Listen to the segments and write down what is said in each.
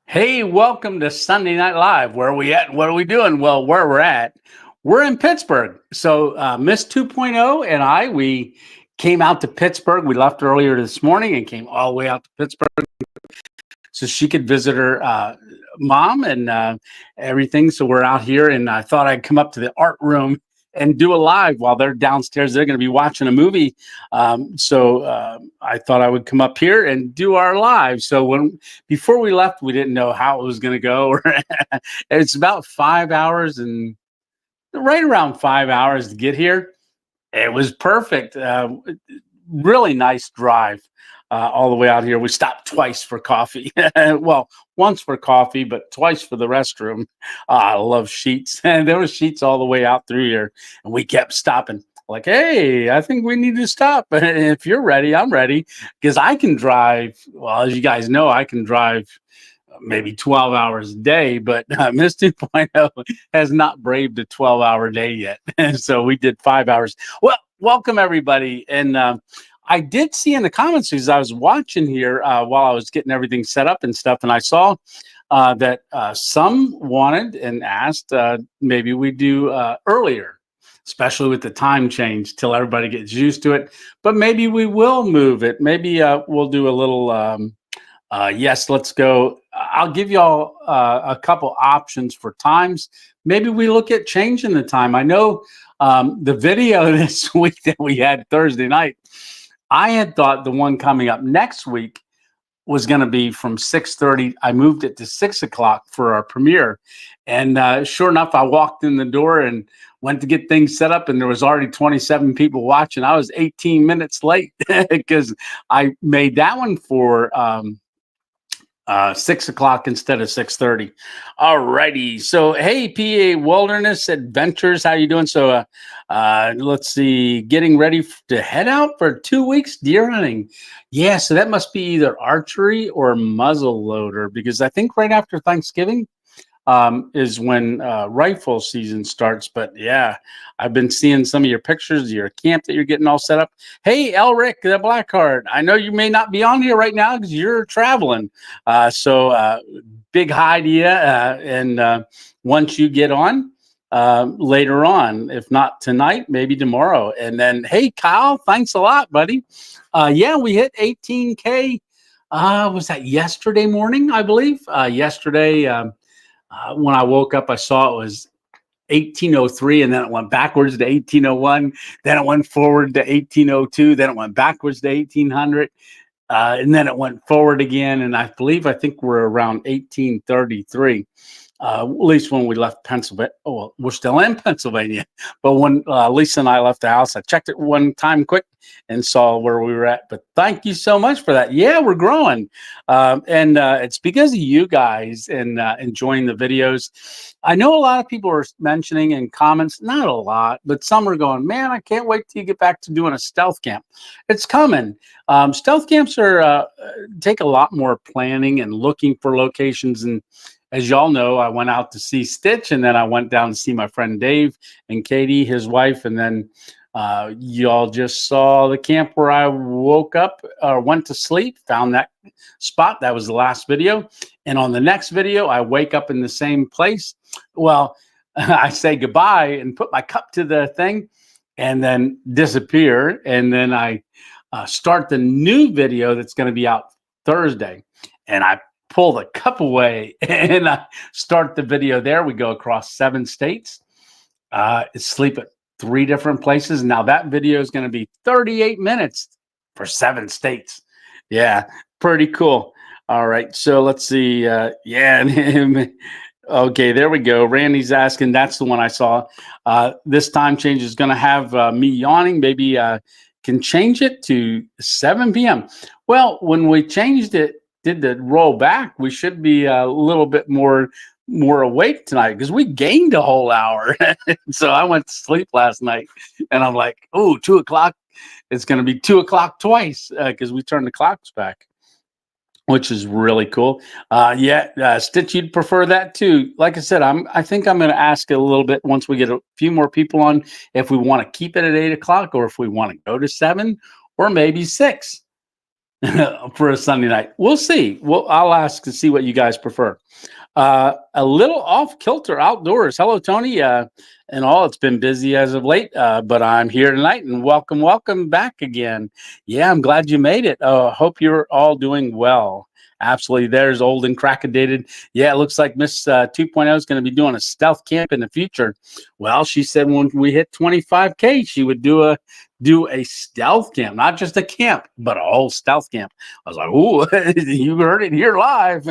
Hey, welcome to Sunday Night Live. Where are we at? What are we doing? Well, where we're at, we're in Pittsburgh. So Miss 2.0 and we came out to Pittsburgh. We left earlier this morning and came all the way out to Pittsburgh so she could visit her mom and everything. So we're out here, and I thought I'd come up to the art room and do a live while they're downstairs. They're going to be watching a movie. So I thought I would come up here and do our live. So before we left, we didn't know how it was going to go. It's about 5 hours and right around 5 hours to get here. It was perfect. Really nice drive all the way out here. We stopped twice for coffee. Well, once for coffee, but twice for the restroom. I love Sheets. And there were Sheets all the way out through here. And we kept stopping. Like, hey, I think we need to stop. If you're ready, I'm ready. Because I can drive. Well, as you guys know, I can drive maybe 12 hours a day, but Miss 2.0 has not braved a 12-hour day yet. And so we did 5 hours. Well, welcome everybody. And I did see in the comments as I was watching here while I was getting everything set up and stuff, and I saw that some wanted and asked maybe we do earlier, especially with the time change till everybody gets used to it. But maybe we will move it. Maybe we'll do a little yes, let's go. I'll give y'all a couple options for times. Maybe we look at changing the time. I know the video this week that we had Thursday night, I had thought the one coming up next week was going to be from 6:30. I moved it to 6 o'clock for our premiere. And sure enough, I walked in the door and went to get things set up, and there was already 27 people watching. I was 18 minutes late because I made that one for 6 o'clock instead of 6:30. All righty. So, hey, PA Wilderness Adventures, how you doing? So, let's see, getting ready to head out for 2 weeks deer hunting. Yeah, so that must be either archery or muzzle loader, because I think right after Thanksgiving is when rifle season starts. But yeah, I've been seeing some of your pictures of your camp that you're getting all set up. Hey, Elric, the Blackheart, I know you may not be on here right now because you're traveling. So big hi to you. And once you get on, later on, if not tonight, maybe tomorrow. And then, hey, Kyle, thanks a lot, buddy. Yeah, we hit 18K. Was that yesterday morning, I believe? Yesterday, when I woke up, I saw it was 1803, and then it went backwards to 1801. Then it went forward to 1802. Then it went backwards to 1800. And then it went forward again. And I think we're around 1833. At least when we left Pennsylvania. Oh, well, we're still in Pennsylvania. But when Lisa and I left the house, I checked it one time quick and saw where we were at. But thank you so much for that. Yeah, we're growing. And it's because of you guys and enjoying the videos. I know a lot of people are mentioning in comments, not a lot, but some are going, man, I can't wait till you get back to doing a stealth camp. It's coming. Stealth camps are take a lot more planning and looking for locations. And as y'all know, I went out to see Stitch, and then I went down to see my friend Dave and Katie, his wife. And then y'all just saw the camp where I woke up or went to sleep, found that spot. That was the last video. And on the next video, I wake up in the same place. Well, I say goodbye and put my cup to the thing and then disappear. And then I start the new video that's going to be out Thursday. And I pull the cup away and I start the video there. We go across 7 states, sleep at 3 different places. Now that video is going to be 38 minutes for 7 states. Yeah, pretty cool. All right, so let's see. Yeah, okay, there we go. Randy's asking. That's the one I saw. This time change is going to have me yawning. Maybe can change it to 7 p.m. Well, when we changed it, did the roll back, we should be a little bit more awake tonight because we gained a whole hour. So I went to sleep last night and I'm like, oh, 2 o'clock. It's going to be 2 o'clock twice because we turned the clocks back, which is really cool. Stitch, you'd prefer that too. Like I said, I think I'm going to ask a little bit once we get a few more people on if we want to keep it at 8 o'clock or if we want to go to 7 or maybe 6. for a Sunday night. We'll see. I'll ask to see what you guys prefer. A little off kilter outdoors. Hello, Tony. And all, it's been busy as of late, but I'm here tonight and welcome back again. Yeah, I'm glad you made it. Hope you're all doing well. Absolutely. There's old and crackedated. Yeah, it looks like Miss 2.0 is going to be doing a stealth camp in the future. Well, she said when we hit 25K, she would do a stealth camp, not just a camp, but a whole stealth camp. I was like, "Ooh, you heard it here live."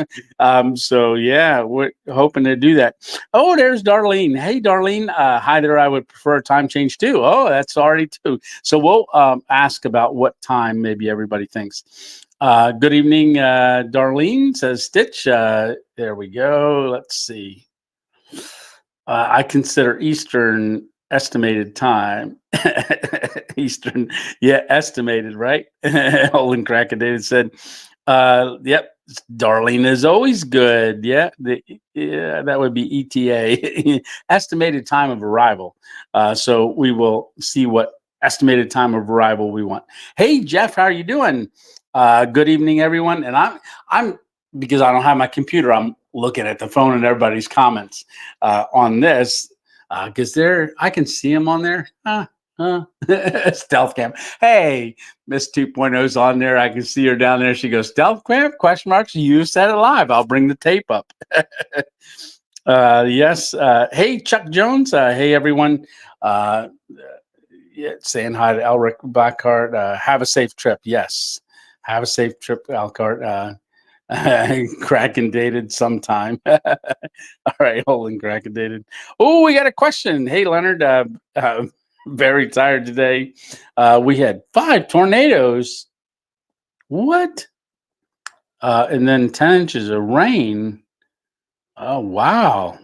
So yeah, we're hoping to do that. Oh, there's Darlene. Hey, Darlene. Hi there. I would prefer a time change too. Oh, that's already two. So we'll ask about what time maybe everybody thinks. Good evening, Darlene, says Stitch. There we go. Let's see. I consider Eastern estimated time. Eastern, yeah, estimated, right? Olin Crackedated said, yep, Darlene is always good. Yeah, yeah, that would be ETA, estimated time of arrival. So we will see what estimated time of arrival we want. Hey, Jeff, how are you doing? Good evening, everyone. And I'm because I don't have my computer, I'm looking at the phone and everybody's comments on this because I can see them on there. Stealth camp. Hey, Miss 2.0's on there. I can see her down there. She goes, stealth camp? Question marks. You said it live. I'll bring the tape up. Yes. Hey, Chuck Jones. Hey, everyone. Yeah, saying hi to Elric Backhart. Have a safe trip. Yes. Have a safe trip, Elkhart. Kraken dated sometime. All right, holding Kraken dated. Oh, we got a question. Hey, Leonard. Very tired today. We had 5 tornadoes. What? And then 10 inches of rain. Oh, wow.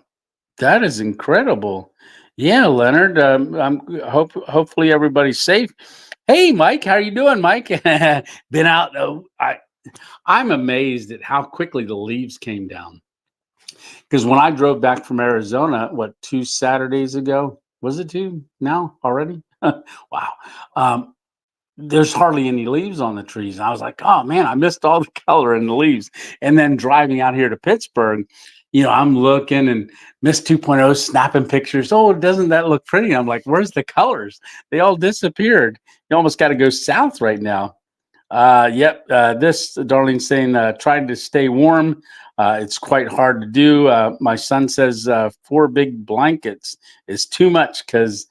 That is incredible. Yeah, Leonard. Hopefully everybody's safe. Hey, Mike, how are you doing, Mike? Been out. I'm amazed at how quickly the leaves came down. Because when I drove back from Arizona, 2 Saturdays ago? Was it 2 now already? Wow. There's hardly any leaves on the trees. And I was like, oh, man, I missed all the color in the leaves. And then driving out here to Pittsburgh, I'm looking and Miss 2.0 snapping pictures. Oh, doesn't that look pretty? I'm like, where's the colors? They all disappeared. You almost got to go south right now. Yep. This Darlene saying, trying to stay warm. It's quite hard to do. My son says 4 big blankets is too much because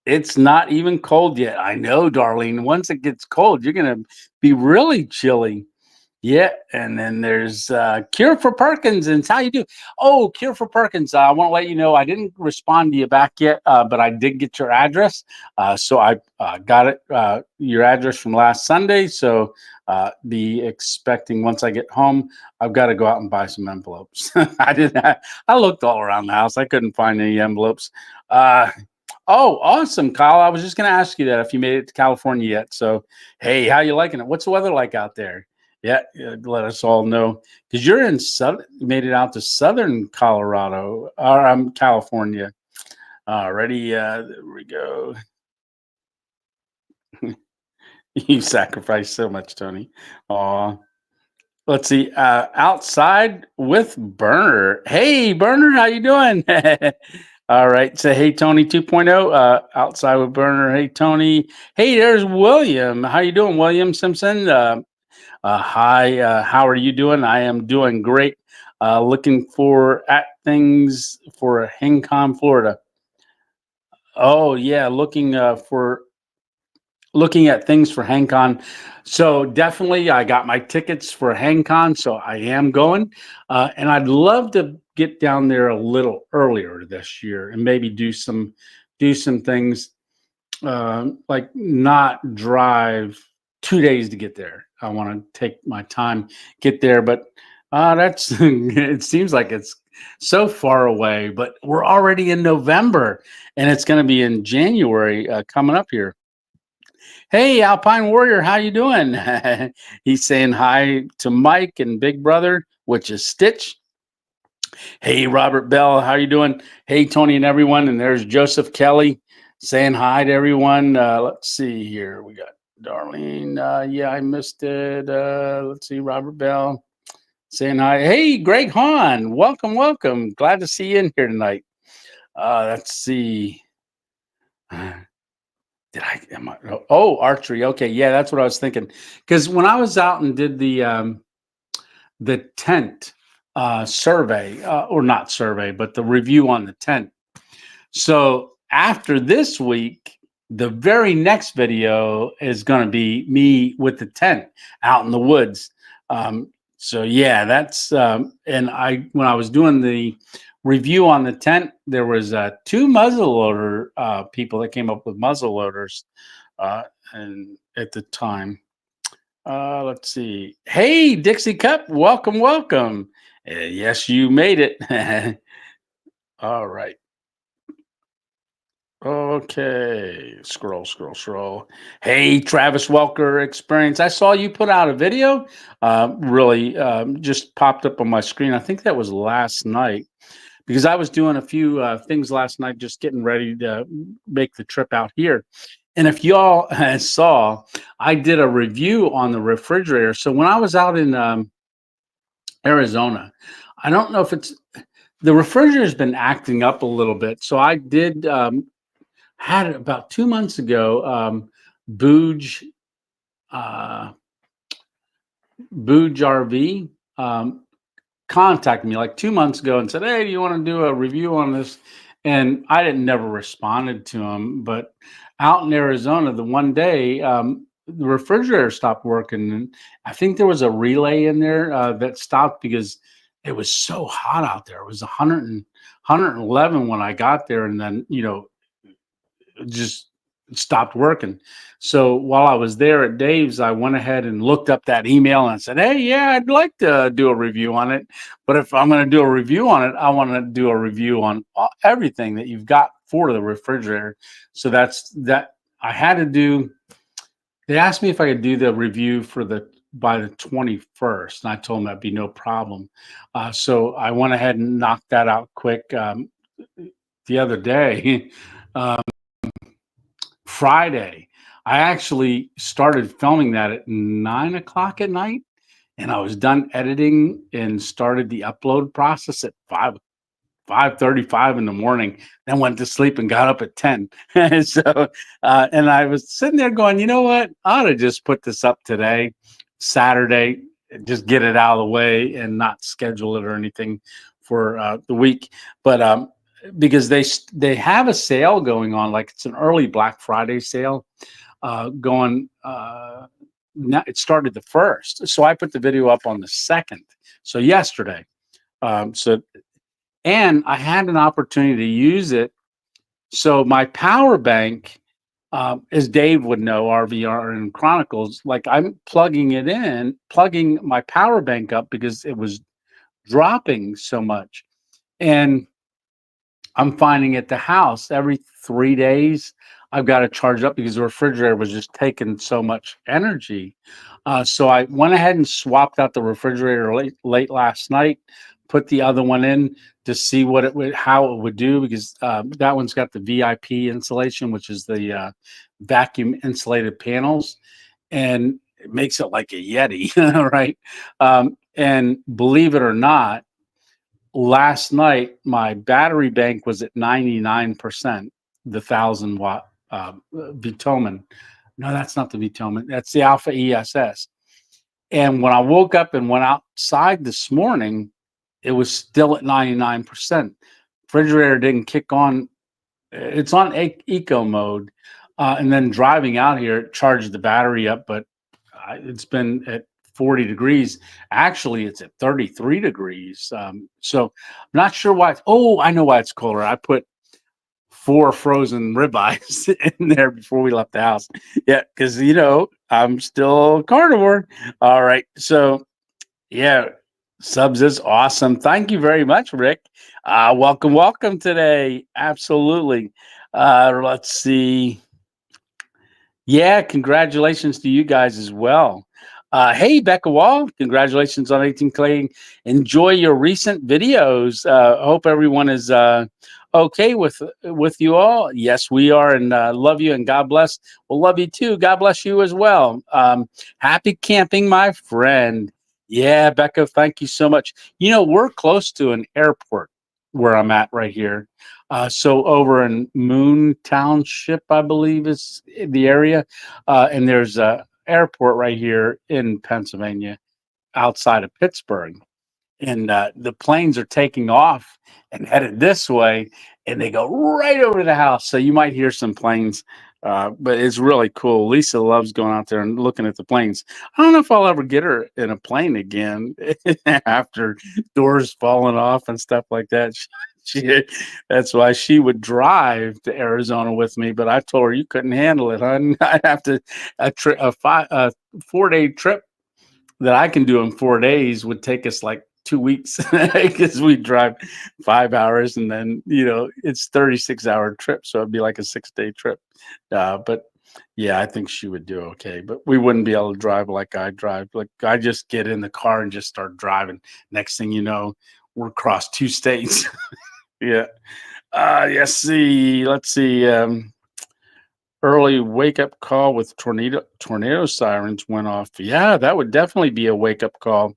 it's not even cold yet. I know, Darlene. Once it gets cold, you're going to be really chilly. Yeah, and then there's Cure for Parkinson's. How you do? Oh, Cure for Parkinson's. I want to let you know I didn't respond to you back yet, but I did get your address. So I got it, your address from last Sunday. So be expecting once I get home, I've got to go out and buy some envelopes. I looked all around the house. I couldn't find any envelopes. Oh, awesome, Kyle. I was just going to ask you that if you made it to California yet. So, hey, how you liking it? What's the weather like out there? Yeah, let us all know because you're in made it out to southern Colorado or California. Already, there we go. You sacrificed so much, Tony. Aw. Let's see. Outside with Burner. Hey, Burner, how you doing? All right. Say, hey, Tony 2.0. Outside with Burner. Hey, Tony. Hey, there's William. How you doing, William Simpson? Hi, how are you doing? I am doing great. Looking at things for HangCon, Florida. Oh yeah, looking at things for HangCon. So definitely, I got my tickets for HangCon, so I am going, and I'd love to get down there a little earlier this year and maybe do some things like not drive 2 days to get there. I want to take my time, get there, but that's it seems like it's so far away, but we're already in November and it's going to be in January coming up here. Hey, Alpine Warrior, how you doing? He's saying hi to Mike and Big Brother, which is Stitch. Hey, Robert Bell, how you doing? Hey, Tony and everyone. And there's Joseph Kelly saying hi to everyone. Let's see here. We got Darlene, yeah, I missed it. Let's see, Robert Bell saying hi. Hey, Greg Hahn, welcome, welcome. Glad to see you in here tonight. Let's see. Oh, archery. Okay, yeah, that's what I was thinking. Because when I was out and did the tent survey, or not survey, but the review on the tent. So after this week, the very next video is going to be me with the tent out in the woods. So yeah, that's and when I was doing the review on the tent, there was two muzzleloader people that came up with muzzle loaders, and at the time. Let's see. Hey, Dixie Cup, welcome, welcome. Yes, you made it. All right. Okay, scroll. Hey, Travis Welker Experience. I saw you put out a video. Really, just popped up on my screen. I think that was last night because I was doing a few things last night, just getting ready to make the trip out here. And if y'all saw, I did a review on the refrigerator. So when I was out in Arizona, I don't know if the refrigerator's been acting up a little bit. So I did. Had it about 2 months ago. Booge RV contacted me like 2 months ago and said, "Hey, do you want to do a review on this?" And I didn't never responded to him. But out in Arizona, the one day the refrigerator stopped working, and I think there was a relay in there that stopped because it was so hot out there. It was 111 when I got there, and then just stopped working. So while I was there at Dave's, I went ahead and looked up that email and said, "Hey, yeah, I'd like to do a review on it. But if I'm going to do a review on it, I want to do a review on everything that you've got for the refrigerator." So that's that. I had to do. They asked me if I could do the review by the 21st, and I told them that'd be no problem. So I went ahead and knocked that out quick the other day. Friday, I actually started filming that at 9 o'clock at night, and I was done editing and started the upload process at 5:35 in the morning. Then went to sleep and got up at 10. So, and I was sitting there going, you know what? I ought to just put this up today, Saturday, just get it out of the way and not schedule it or anything for the week. But because they have a sale going on, like it's an early Black Friday sale going. Now it started the 1st, so I put the video up on the 2nd, so yesterday. And I had an opportunity to use it. So my power bank, as Dave would know, RVR and Chronicles, like I'm plugging my power bank up because it was dropping so much, and I'm finding at the house every 3 days I've got to charge up because the refrigerator was just taking so much energy. So I went ahead and swapped out the refrigerator late last night, put the other one in to see how it would do, because that one's got the VIP insulation, which is the vacuum insulated panels, and it makes it like a Yeti, right? And believe it or not, last night my battery bank was at 99%, the 1,000-watt Vitomin. No, that's not the Vitomin. That's the Alpha ESS. And when I woke up and went outside this morning, it was still at 99%. Refrigerator didn't kick on. It's on eco mode. And then driving out here, it charged the battery up, but it's been at 40 degrees. Actually, it's at 33 degrees. So I'm not sure why. I know why it's colder. I put 4 frozen ribeyes in there before we left the house. Yeah, because I'm still carnivore. All right. So yeah, subs is awesome. Thank you very much, Rick. Welcome today. Absolutely. Let's see. Yeah, congratulations to you guys as well. Hey, Becca Wall, congratulations on 18 Clay. Enjoy your recent videos. I hope everyone is okay with you all? Yes, we are, and love you, and God bless. We'll love you too. God bless you as well. Happy camping, my friend. Yeah, Becca, thank you so much. You know, we're close to an airport where I'm at right here. So over in Moon Township, I believe is the area, and there's a airport right here in Pennsylvania, outside of Pittsburgh, and the planes are taking off and headed this way, and they go right over the house. So you might hear some planes, but it's really cool. Lisa loves going out there and looking at the planes. I don't know if I'll ever get her in a plane again after doors falling off and stuff like that. She, that's why she would drive to Arizona with me, but I told her you couldn't handle it. I'd have to a 4-day trip that I can do in 4 days would take us like 2 weeks because we drive 5 hours, and then it's 36-hour trip, so it'd be like a 6-day trip. But yeah, I think she would do okay, but we wouldn't be able to drive like I drive. Like I just get in the car and just start driving. Next thing you know, we're across 2 states. Yeah. Let's see. Early wake up call with tornado sirens went off. Yeah, that would definitely be a wake up call.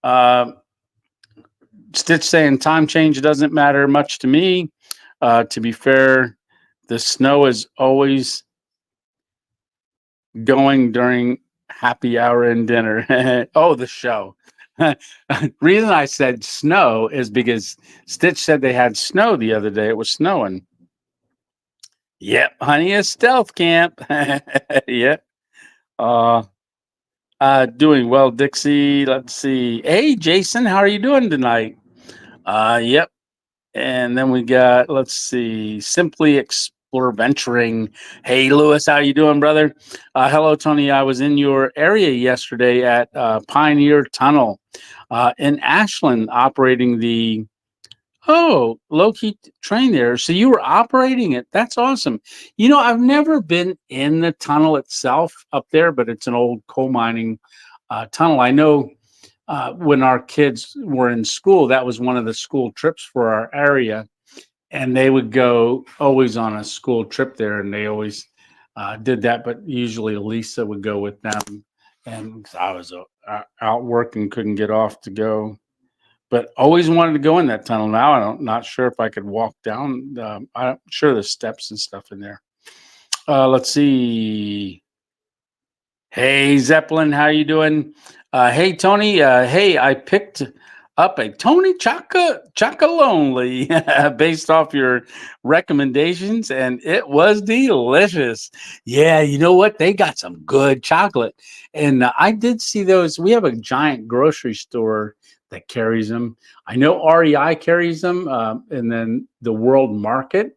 Uh, Stitch saying time change doesn't matter much to me. To be fair, the snow is always going during happy hour and dinner. Oh, the show. Reason I said snow is because Stitch said they had snow the other day. It was snowing. Yep, honey, a stealth camp. Yep. Uh, Doing well, Dixie. Let's see. Hey, Jason, how are you doing tonight? Yep. And then we got, let's see, Simply Explore Venturing. Hey, Lewis, how you doing, brother? Hello, Tony. I was in your area yesterday at Pioneer Tunnel in Ashland, operating the low-key train there. So you were operating it. That's awesome. I've never been in the tunnel itself up there, but it's an old coal mining tunnel. I know when our kids were in school, that was one of the school trips for our area, and they would go always on a school trip there, and they always did that. But usually Lisa would go with them, and I was out working, couldn't get off to go, but always wanted to go in that tunnel. Now not sure if I could walk down. I'm sure there's steps and stuff in there. Let's see. Hey, Zeppelin, how you doing? Hey, Tony. Hey, I picked up a Tony Chocolonely based off your recommendations, and it was delicious. Yeah, you know what? They got some good chocolate, and I did see those. We have a giant grocery store that carries them. I know REI carries them, and then the World Market.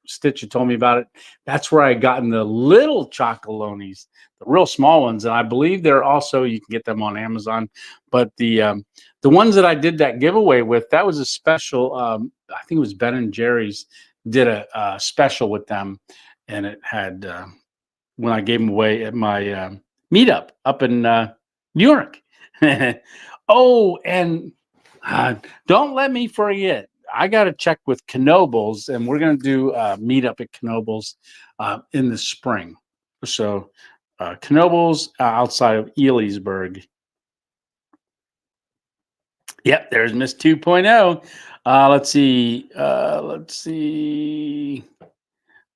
Stitch had told me about it. That's where I gotten the little Chocolonis, the real small ones, and I believe they're also, you can get them on Amazon. But the ones that I did that giveaway with, that was a special. I think it was Ben and Jerry's did a special with them, and it had when I gave them away at my meetup up in New York. Oh, and don't let me forget. I got to check with Knoebels, and we're going to do a meetup at Knoebels in the spring. So Knoebels outside of Elysburg. Yep, there's Miss 2.0. Let's see.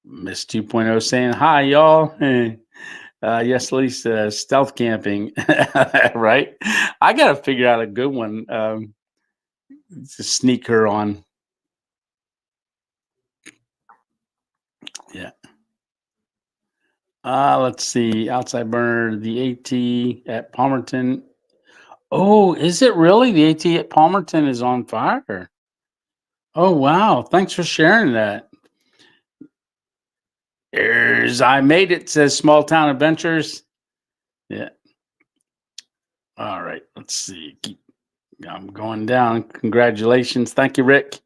Miss 2.0 saying hi, y'all. Yes, Lisa, stealth camping, right? I got to figure out a good one to sneak her on. Yeah. Let's see. Outside burner, the AT at Palmerton. Oh, is it really? The AT at Palmerton is on fire. Oh, wow. Thanks for sharing that. There's I made it, says Small Town Adventures. Yeah. All right. Let's see. I'm going down. Congratulations. Thank you, Rick.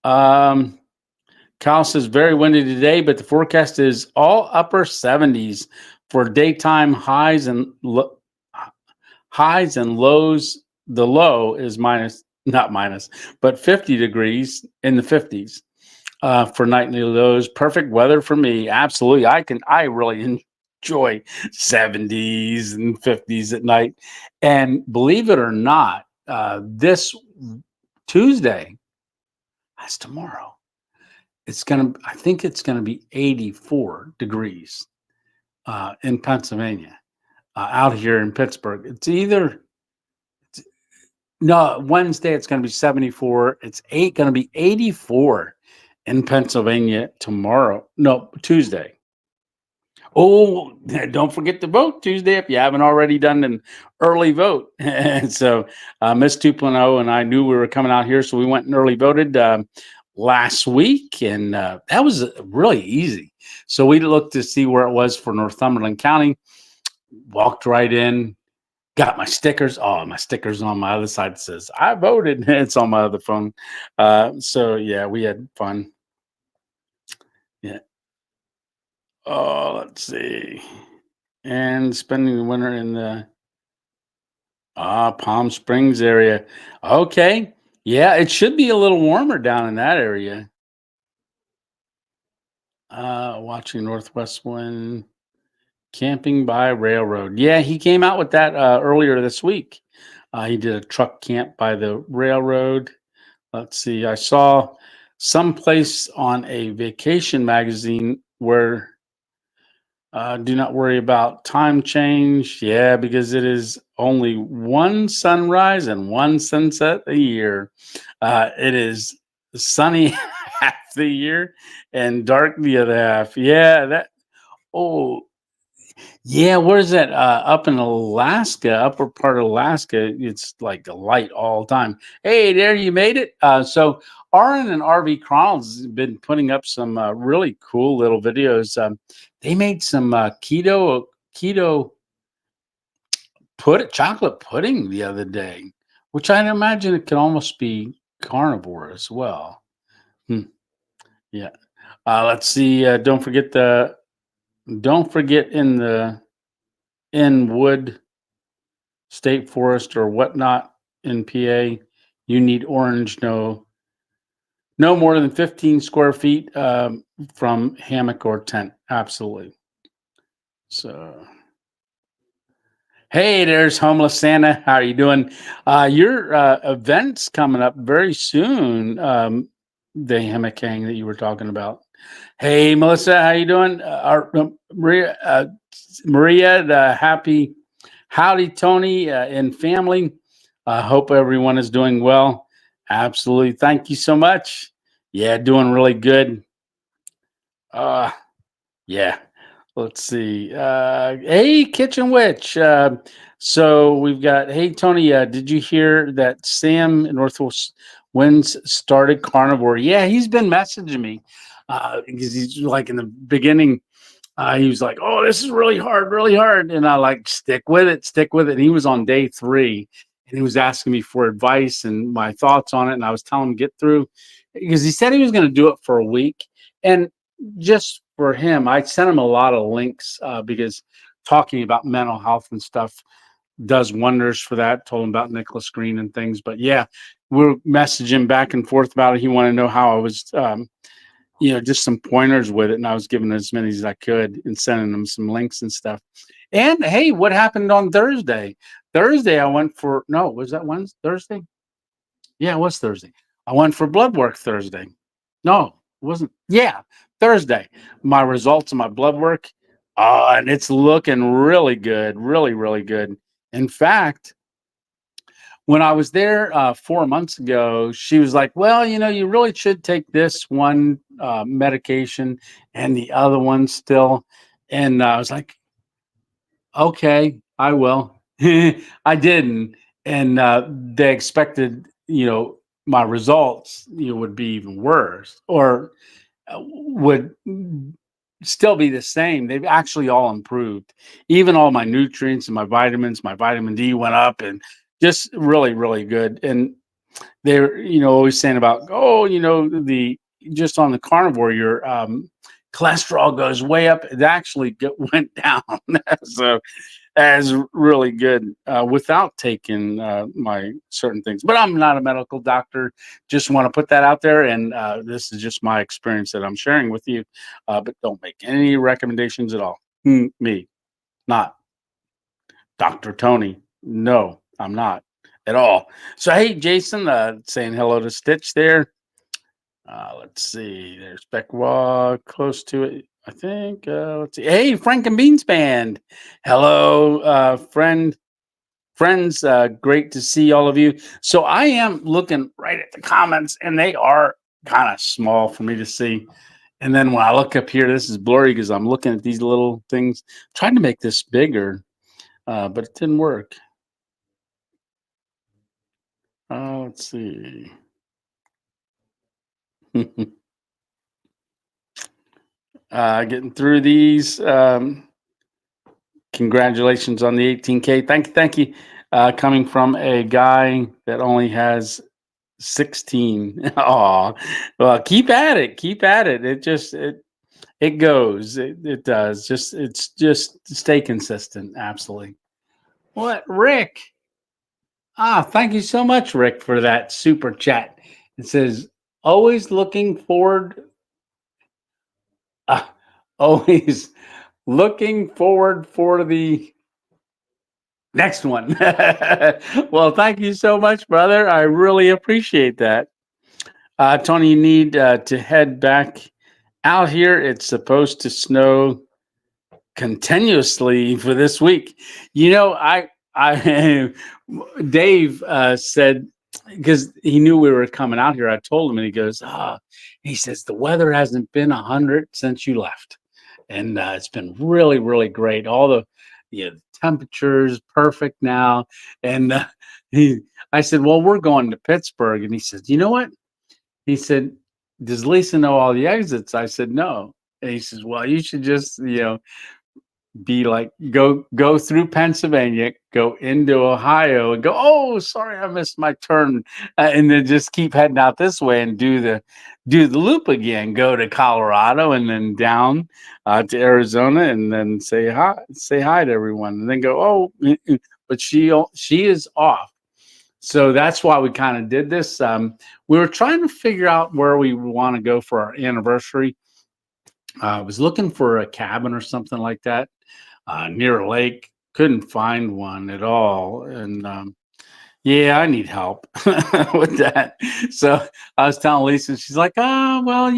Kyle says very windy today, but the forecast is all upper 70s for daytime highs and lows. The low is not minus, but 50 degrees in the 50s. for nightly lows. Perfect weather for me. Absolutely. I really enjoy 70s and 50s at night. And believe it or not, this Tuesday, that's tomorrow. I think it's gonna be 84 degrees in Pennsylvania, out here in Pittsburgh. No, Wednesday it's going to be 74. It's going to be 84 in Pennsylvania tomorrow. No, Tuesday. Oh, don't forget to vote Tuesday if you haven't already done an early vote. And so Miss 2.0 and I knew we were coming out here, so we went and early voted last week, and that was really easy. So we looked to see where it was for Northumberland County, walked right in, got my stickers. Oh, my stickers on my other side says I voted. It's on my other phone. So yeah, we had fun. Yeah. Oh, let's see. And spending the winter in the Palm Springs area. Okay. Yeah, it should be a little warmer down in that area. Watching northwest wind, camping by railroad. Yeah, he came out with that earlier this week. He did a truck camp by the railroad. Let's see. I saw someplace on a vacation magazine where do not worry about time change. Yeah, because it is only one sunrise and one sunset a year. It is sunny half the year and dark the other half. Yeah, that. Oh, yeah, where's that? Up in Alaska, upper part of Alaska, it's like a light all the time. Hey, there, you made it. So RN and RV Chronicles has been putting up some really cool little videos. They made some keto chocolate pudding the other day, which I imagine it could almost be carnivore as well. Hmm, yeah. Let's see. Don't forget in Wood State Forest or whatnot in PA, you need orange no more than 15 square feet from hammock or tent. Absolutely. So, hey, there's homeless Santa. How are you doing? Your event's coming up very soon. The hammock hang that you were talking about. Hey, Melissa, how you doing? Maria, the happy howdy, Tony and family. I hope everyone is doing well. Absolutely. Thank you so much. Yeah, doing really good. Uh, yeah. Let's see. Hey, Kitchen Witch. So we've got, hey, Tony, did you hear that Sam in Northwest Winds started Carnivore? Yeah, he's been messaging me because he's like in the beginning. He was like, "Oh, this is really hard, really hard," and I like stick with it, stick with it. And he was on day 3, and he was asking me for advice and my thoughts on it. And I was telling him get through because he said he was going to do it for a week. And just for him, I sent him a lot of links because talking about mental health and stuff does wonders for that. Told him about Nicholas Green and things. But yeah, we're messaging back and forth about it. He wanted to know how I was. Just some pointers with it. And I was giving as many as I could and sending them some links and stuff. And hey, what happened on Thursday? Thursday, I went for, no, was that Wednesday? Thursday? Yeah, it was Thursday. I went for blood work Thursday. No, it wasn't. Yeah, Thursday. My results of my blood work. And it's looking really good. Really, really good. In fact, when I was there 4 months ago, she was like, "Well, you really should take this one medication and the other one still." And I was like, "Okay, I will." I didn't, and they expected, my results, would be even worse, or would still be the same. They've actually all improved. Even all my nutrients and my vitamins, my vitamin D went up, and just really, really good. And they're, always saying about, oh, the just on the carnivore, your cholesterol goes way up. It actually went down. So As really good without taking my certain things. But I'm not a medical doctor. Just want to put that out there. And this is just my experience that I'm sharing with you. But don't make any recommendations at all. Me, not Dr. Tony. No, I'm not at all. So, hey, Jason, saying hello to Stitch there. Let's see. There's Beckwalk close to it, I think. Let's see. Hey, Frank and Beans Band. Hello, friends. Great to see all of you. So I am looking right at the comments, and they are kind of small for me to see. And then when I look up here, this is blurry because I'm looking at these little things, trying to make this bigger, but it didn't work. Let's see. Getting through these. Congratulations on the 18K. Thank you. Coming from a guy that only has 16. Oh, well, keep at it. Keep at it. It goes. It does. It's just stay consistent. Absolutely. What, Rick? Thank you so much, Rick, for that super chat. It says, always looking forward. Always looking forward for the next one. Well, thank you so much, brother. I really appreciate that. Tony, you need to head back out here. It's supposed to snow continuously for this week. You know, Dave said, because he knew we were coming out here, I told him, and he goes, he says, the weather hasn't been 100 since you left. And it's been really, really great. All the temperatures perfect now. And I said, well, we're going to Pittsburgh. And he said, you know what? He said, does Lisa know all the exits? I said, no. And he says, well, you should just, be like, go through Pennsylvania, go into Ohio, and go, oh, sorry, I missed my turn. And then just keep heading out this way and do the loop again. Go to Colorado and then down to Arizona, and then say hi to everyone, and then go, oh, but she is off. So that's why we kind of did this. We were trying to figure out where we want to go for our anniversary. I was looking for a cabin or something like that near a lake. Couldn't find one at all. And yeah, I need help with that. So I was telling Lisa, she's like, well,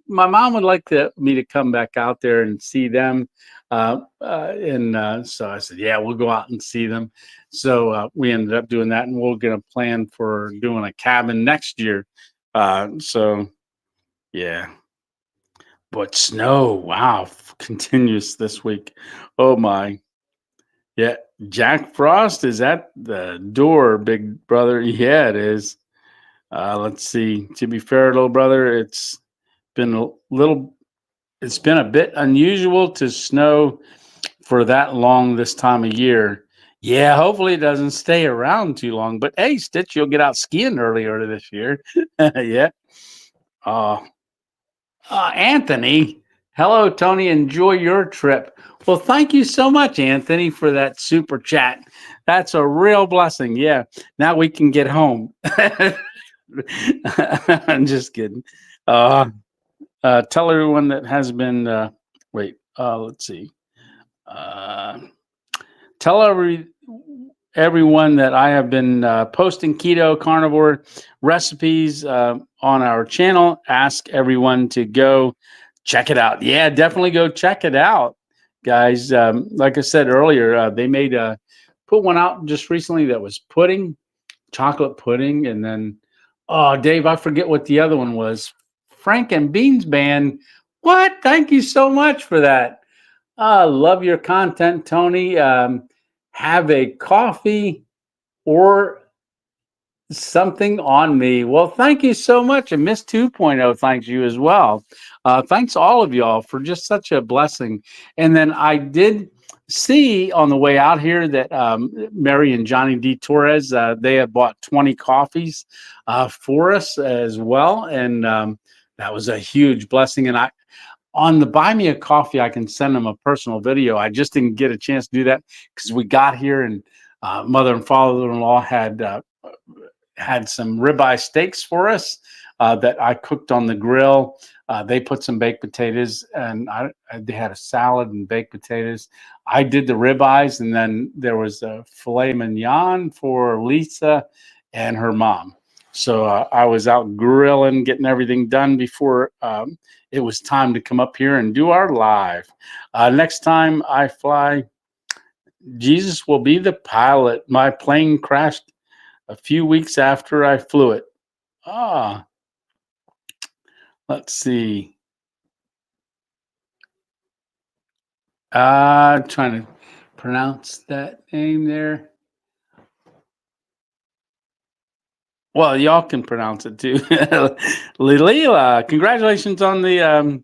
my mom would like me to come back out there and see them. So I said, yeah, we'll go out and see them. So we ended up doing that, and we're going to plan for doing a cabin next year. So yeah. But snow, wow, continuous this week. Oh my. Yeah, Jack Frost is at the door, big brother. Yeah, it is. Let's see. To be fair, little brother, it's been a bit unusual to snow for that long this time of year. Yeah, hopefully it doesn't stay around too long. But hey, Stitch, you'll get out skiing earlier this year. Yeah. Anthony, hello, Tony. Enjoy your trip. Well, thank you so much, Anthony, for that super chat. That's a real blessing. Yeah, now we can get home. I'm just kidding. Tell everyone that has been. Let's see. Tell everyone that I have been posting keto carnivore recipes on our channel. Ask everyone to go check it out. Yeah, definitely go check it out, guys. Like I said earlier, they put one out just recently that was chocolate pudding, and then Dave, I forget what the other one was. Frank and Beans Band. What? Thank you so much for that. Love your content, Tony. Have a coffee or something on me. Well, thank you so much. And Miss 2.0 thanks you as well. Thanks all of y'all for just such a blessing. And then I did see on the way out here that Mary and Johnny D. Torres, they had bought 20 coffees for us as well. And that was a huge blessing. And on the buy me a coffee, I can send them a personal video. I just didn't get a chance to do that because we got here and mother and father-in-law had some ribeye steaks for us that I cooked on the grill. They put some baked potatoes, and they had a salad and baked potatoes. I did the ribeyes, and then there was a filet mignon for Lisa and her mom. So I was out grilling, getting everything done before it was time to come up here and do our live. Next time I fly, Jesus will be the pilot. My plane crashed a few weeks after I flew it. Ah, let's see. Trying to pronounce that name there. Well, y'all can pronounce it too. Lilila, congratulations on the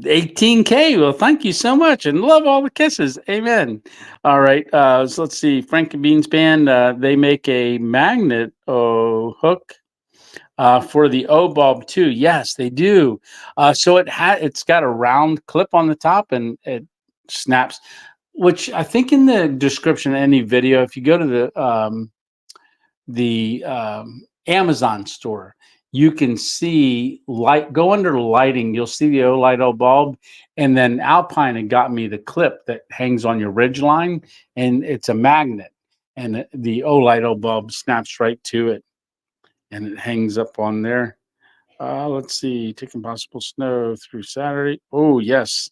18K. Well, thank you so much, and love all the kisses. Amen. All right. So let's see. Frank and Beans Band. They make a magnet hook for the O bulb too. Yes, they do. So it's got a round clip on the top, and it snaps. Which I think in the description of any video, if you go to the Amazon store, you can see go under lighting. You'll see the light bulb, and then Alpine had got me the clip that hangs on your ridge line, and it's a magnet, and the light bulb snaps right to it, and it hangs up on there. Let's see, taking possible snow through Saturday. Oh yes,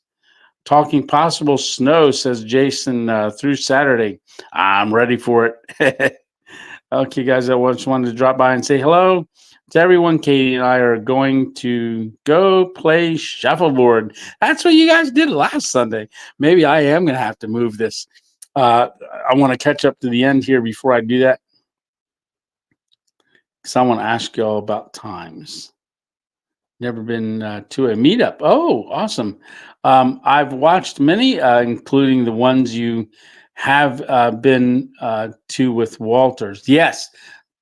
talking possible snow, says Jason, through Saturday. I'm ready for it. Okay, guys, I just wanted to drop by and say hello to everyone. Katie and I are going to go play shuffleboard. That's what you guys did last Sunday. Maybe I am going to have to move this. I want to catch up to the end here before I do that, because I want to ask y'all about times. Never been to a meetup. Oh, awesome. I've watched many, including the ones you have been to with Walters. Yes,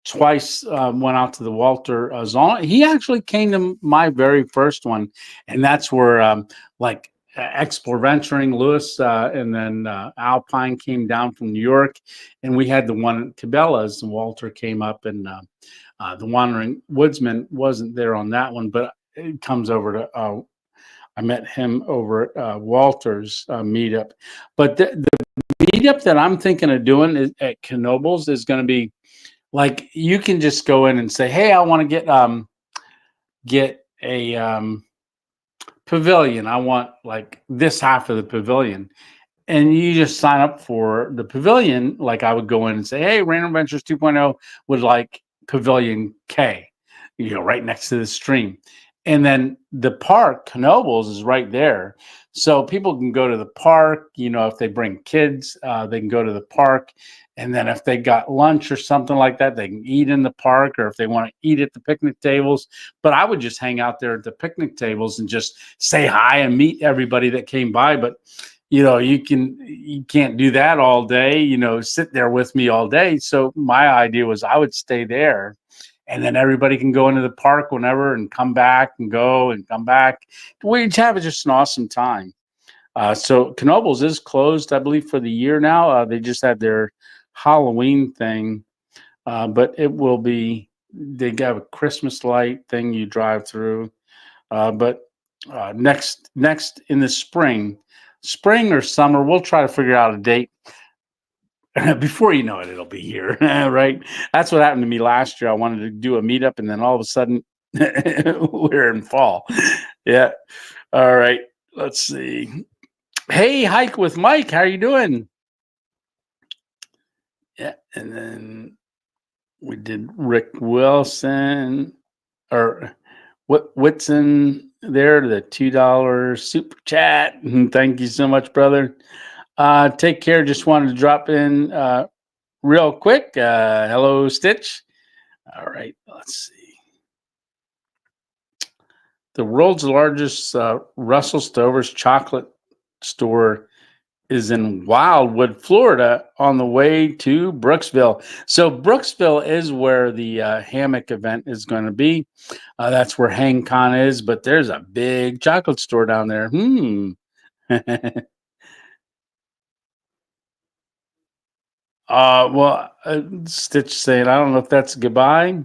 twice went out to the Walter Zollner. He actually came to my very first one, and that's where like Explore Venturing, Lewis, and then Alpine came down from New York, and we had the one at Cabela's, and Walter came up, and the Wandering Woodsman wasn't there on that one, but it comes over to I met him over at Walter's meetup. But the meetup that I'm thinking of doing at Knoebels is going to be like, you can just go in and say, hey, I want to get a pavilion. I want like this half of the pavilion. And you just sign up for the pavilion. Like I would go in and say, hey, Random Ventures 2.0 would like pavilion K, right next to the stream. And then the park, Knoebels, is right there. So people can go to the park, if they bring kids, they can go to the park. And then if they got lunch or something like that, they can eat in the park, or if they want to eat at the picnic tables. But I would just hang out there at the picnic tables and just say hi and meet everybody that came by. But you can't do that all day, sit there with me all day. So my idea was I would stay there, and then everybody can go into the park whenever and come back and go and come back. We have just an awesome time. So Knoebels is closed, I believe, for the year now. They just had their Halloween thing, but it will be, they have a Christmas light thing you drive through. But next in the spring or summer, we'll try to figure out a date. Before you know it, it'll be here, right? That's what happened to me last year. I wanted to do a meetup, and then all of a sudden, we're in fall. Yeah. All right. Let's see. Hey, Hike with Mike. How are you doing? Yeah. And then we did Rick Wilson or Whitson there, the $2 super chat. Thank you so much, brother. Take care. Just wanted to drop in real quick. Hello, Stitch. All right, let's see. The world's largest Russell Stover's chocolate store is in Wildwood, Florida, on the way to Brooksville. So Brooksville is where the hammock event is going to be. That's where HangCon is, but there's a big chocolate store down there. Stitch saying, I don't know if that's goodbye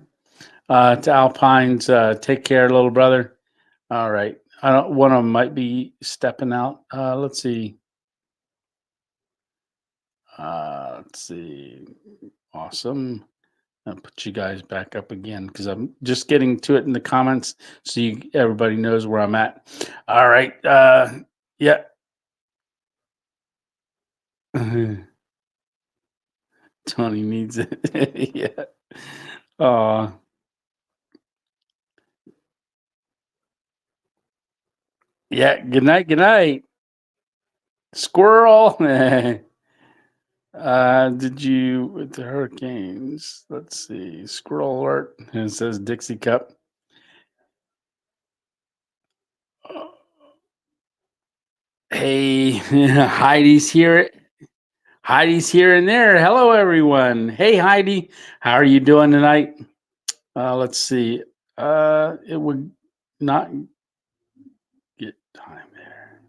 to Alpines. Take care, little brother. All right. I don't. One of them might be stepping out. Let's see. Let's see. Awesome. I'll put you guys back up again because I'm just getting to it in the comments so everybody knows where I'm at. All right. Yeah. Tony needs it. Yeah. Uh, yeah. Good night. Good night. Squirrel. Did you with the hurricanes? Let's see. Squirrel alert. And it says Dixie Cup. Hey, Heidi's here. Heidi's here and there. Hello, everyone. Hey, Heidi. How are you doing tonight? Let's see. It would not get time there.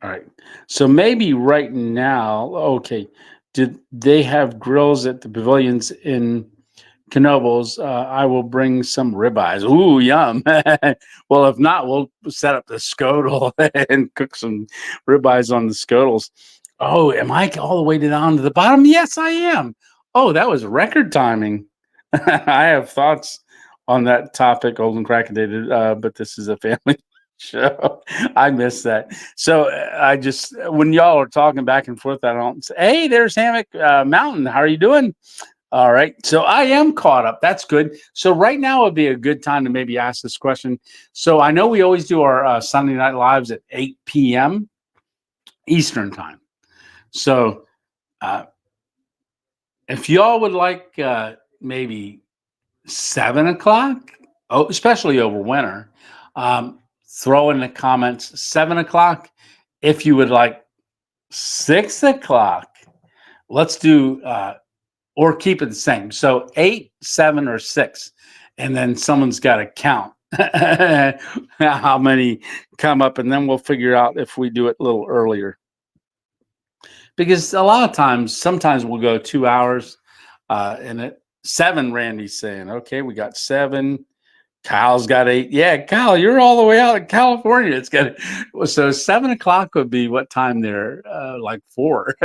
All right. So maybe right now, okay. Did they have grills at the pavilions in Knoebels? I will bring some ribeyes. Ooh, yum. Well, if not, we'll set up the scodel and cook some ribeyes on the scodels. Oh, am I all the way down to the bottom? Yes, I am. Oh, that was record timing. I have thoughts on that topic, old and crackadated, but this is a family show. I missed that. So I just, when y'all are talking back and forth, I don't say, hey, there's Hammock Mountain. How are you doing? All right. So I am caught up. That's good. So right now would be a good time to maybe ask this question. So I know we always do our Sunday night lives at 8 p.m. Eastern time. So if y'all would like maybe 7 o'clock, especially over winter, throw in the comments 7 o'clock. If you would like 6 o'clock, let's do or keep it the same. So 8, 7, or 6. And then someone's got to count how many come up. And then we'll figure out if we do it a little earlier. Because a lot of times, sometimes we'll go 2 hours. And at 7, Randy's saying, okay, we got 7. Kyle's got 8. Yeah, Kyle, you're all the way out in California. It's got so 7 o'clock would be what time there? Like 4,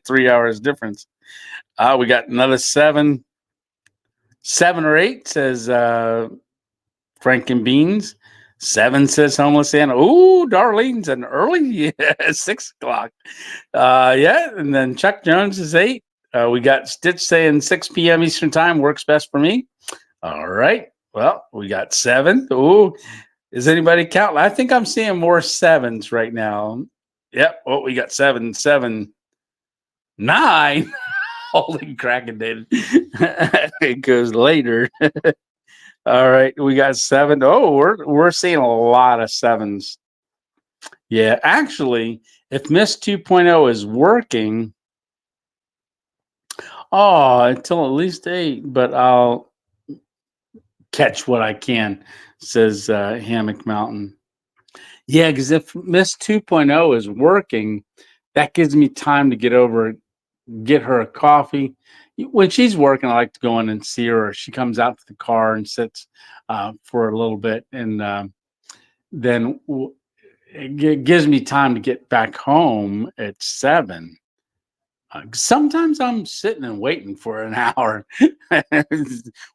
3 hours difference. We got another 7 or 8 says Frank and Beans. 7 says Homeless Santa. Ooh, Darlene's an early 6 o'clock. Yeah, and then Chuck Jones is 8. We got Stitch saying 6 p.m. Eastern time works best for me. All right. Well, we got 7. Ooh, is anybody counting? I think I'm seeing more 7s right now. Yep. Oh, we got 7, 7, 9. Holy cracking, David. It goes later. All right, we got 7. Oh, we're seeing a lot of 7s. Yeah, actually, if Miss 2.0 is working, until at least 8, but I'll catch what I can, says Hammock Mountain. Yeah, because if Miss 2.0 is working, that gives me time to get her a coffee. When she's working, I like to go in and see her. She comes out to the car and sits for a little bit, and then it gives me time to get back home at 7. Sometimes I'm sitting and waiting for an hour,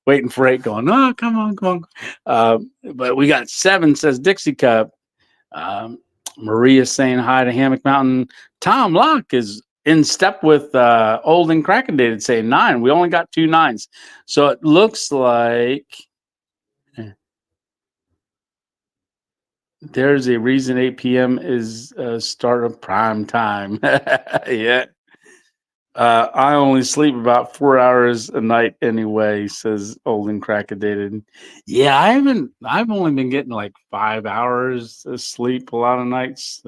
waiting for 8, going, oh, come on, come on. But we got 7, says Dixie Cup. Maria's saying hi to Hammock Mountain. Tom Locke is in step with Old and Crackendated saying 9. We only got 2 9s. So it looks like there's a reason 8 p.m. is start of prime time. Yeah. I only sleep about 4 hours a night anyway, says Old and Crackendated. Yeah, I've only been getting like 5 hours of sleep a lot of nights.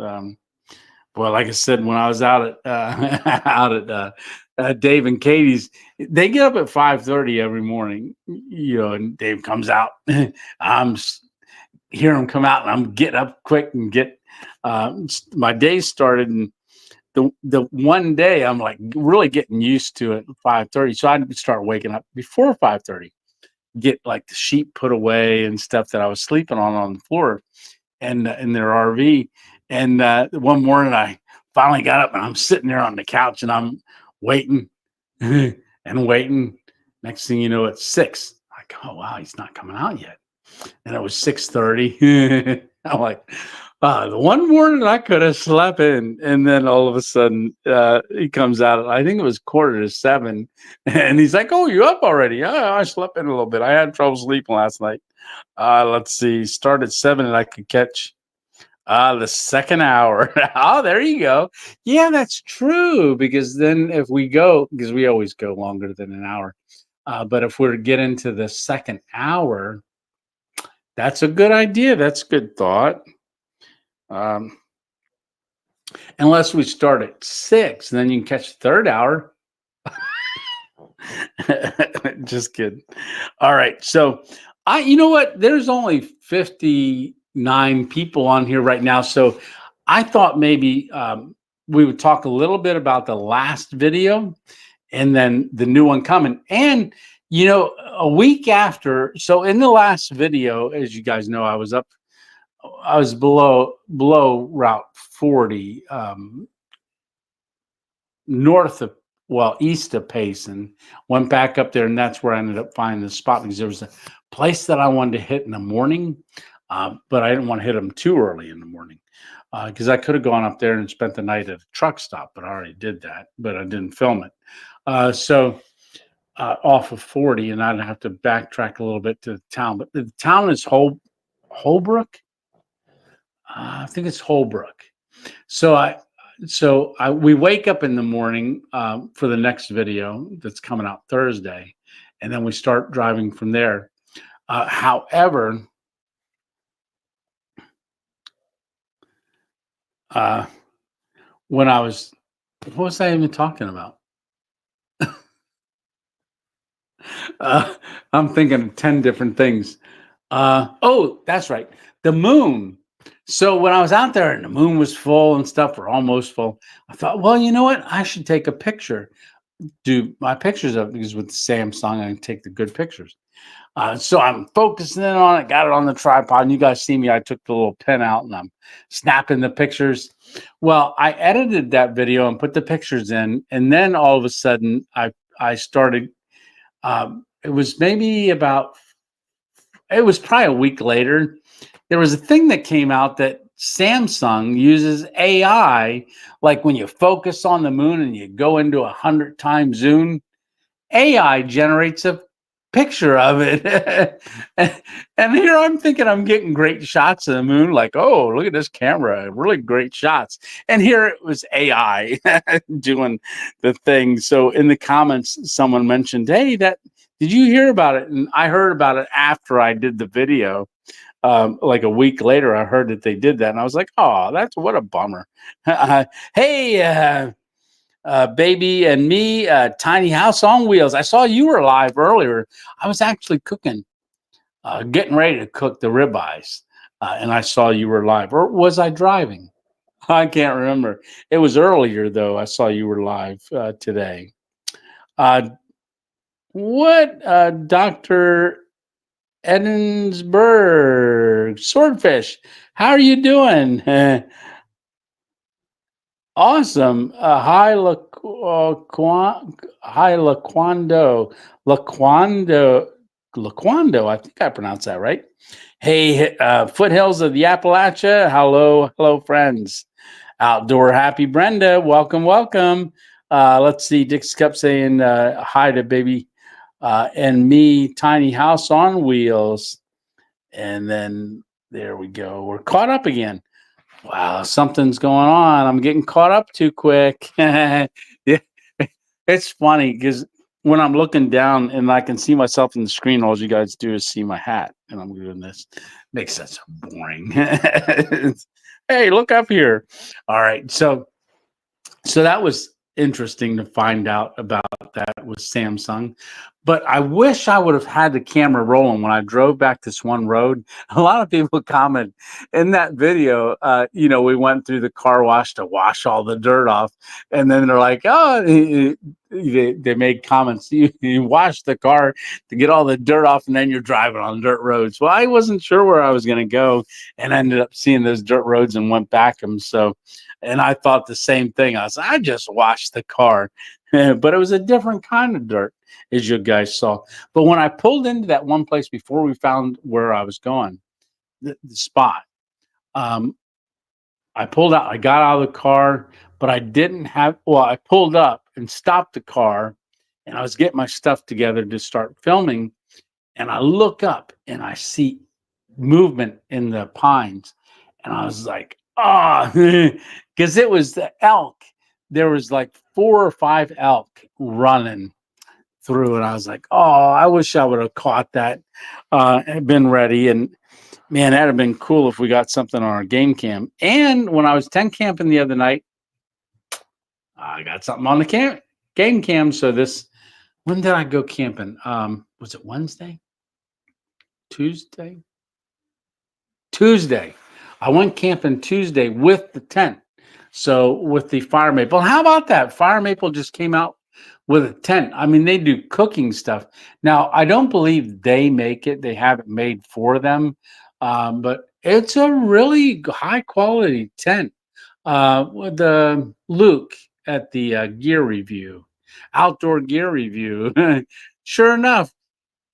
Well, like I said, when I was out at out at Dave and Katie's, they get up at 5:30 every morning. And Dave comes out. I'm hear him come out, and I'm getting up quick and get my day started. And the one day I'm like really getting used to it at 5:30, so I'd start waking up before 5:30, get like the sheet put away and stuff that I was sleeping on the floor and in their RV. And one morning I finally got up and I'm sitting there on the couch and I'm waiting and waiting. Next thing you know, it's 6. Like, oh wow, he's not coming out yet. And it was 6:30. I'm like, the one morning I could have slept in. And then all of a sudden he comes out, I think it was 6:45. And he's like, oh, you up already? Yeah, I slept in a little bit. I had trouble sleeping last night. Let's see, start at 7 and I could catch the second hour. Oh, there you go. Yeah, that's true. Because then if we go, because we always go longer than an hour. But if we're to get into the second hour, that's a good idea. That's a good thought. Unless we start at 6, then you can catch the third hour. Just kidding. All right. So you know what? There's only 59 people on here right now. So I thought maybe we would talk a little bit about the last video and then the new one coming. And, a week after, so in the last video, as you guys know, I was below Route 40, east of Payson, went back up there, and that's where I ended up finding the spot because there was a place that I wanted to hit in the morning, but I didn't want to hit them too early in the morning because I could have gone up there and spent the night at a truck stop, but I already did that, but I didn't film it. So off of 40, and I'd have to backtrack a little bit to the town, but the town is Holbrook. I think it's Holbrook. So we wake up in the morning for the next video that's coming out Thursday, and then we start driving from there. However, what was I even talking about? I'm thinking of 10 different things. Oh, that's right. The moon. So when I was out there and the moon was full and stuff, or almost full, I thought, well, you know what? I should take a picture. Do my pictures up because with the Samsung, I can take the good pictures. So I'm focusing in on it, got it on the tripod. And you guys see me, I took the little pen out and I'm snapping the pictures. Well, I edited that video and put the pictures in. And then all of a sudden I started, it was probably a week later. There was a thing that came out that Samsung uses AI, like when you focus on the moon and you go into 100 times zoom, AI generates a picture of it. And here I'm thinking I'm getting great shots of the moon, like, oh, look at this camera, really great shots. And here it was AI doing the thing. So in the comments, someone mentioned, hey, did you hear about it? And I heard about it after I did the video. Like a week later, I heard that they did that, and I was like, "Oh, what a bummer." Hey, baby and me, tiny house on wheels. I saw you were live earlier. I was actually cooking, getting ready to cook the ribeyes, and I saw you were live. Or was I driving? I can't remember. It was earlier though. I saw you were live today. Dr. Edinburgh Swordfish, how are you doing? Awesome. Hi, Laquando. I think I pronounced that right. Hey, foothills of the Appalachia. Hello, friends. Outdoor Happy Brenda. Welcome. Let's see. Dick's Cup saying hi to baby and me, tiny house on wheels. And then there we go. We're caught up again. Wow, something's going on. I'm getting caught up too quick. Yeah, it's funny because when I'm looking down and I can see myself in the screen, all you guys do is see my hat, and I'm doing this. Makes that so boring. Hey, look up here. All right, so that was interesting to find out about that with Samsung. But I wish I would have had the camera rolling when I drove back this one road. A lot of people comment in that video. We went through the car wash to wash all the dirt off, and then they're like, "Oh," they made comments. You wash the car to get all the dirt off, and then you're driving on dirt roads. Well, I wasn't sure where I was going to go, and I ended up seeing those dirt roads and went back them. So. And I thought the same thing. I just washed the car, but it was a different kind of dirt, as you guys saw. But when I pulled into that one place before we found where I was going, the spot, um, I pulled out. I got out of the car, but I didn't have. Well, I pulled up and stopped the car, and I was getting my stuff together to start filming. And I look up and I see movement in the pines, and I was like, "Ah," because it was the elk. There was like 4 or 5 elk running through, and I was like, "Oh, I wish I would have caught that, and been ready." And man, that'd have been cool if we got something on our game cam. And when I was tent camping the other night, I got something on the game cam. So when did I go camping? Was it Wednesday? Tuesday? Tuesday. I went camping Tuesday with the tent. So with the Fire Maple. How about that? Fire Maple just came out with a tent. I mean, they do cooking stuff. Now, I don't believe they make it. They have it made for them. But it's a really high quality tent. With Luke at the gear review, outdoor gear review. Sure enough,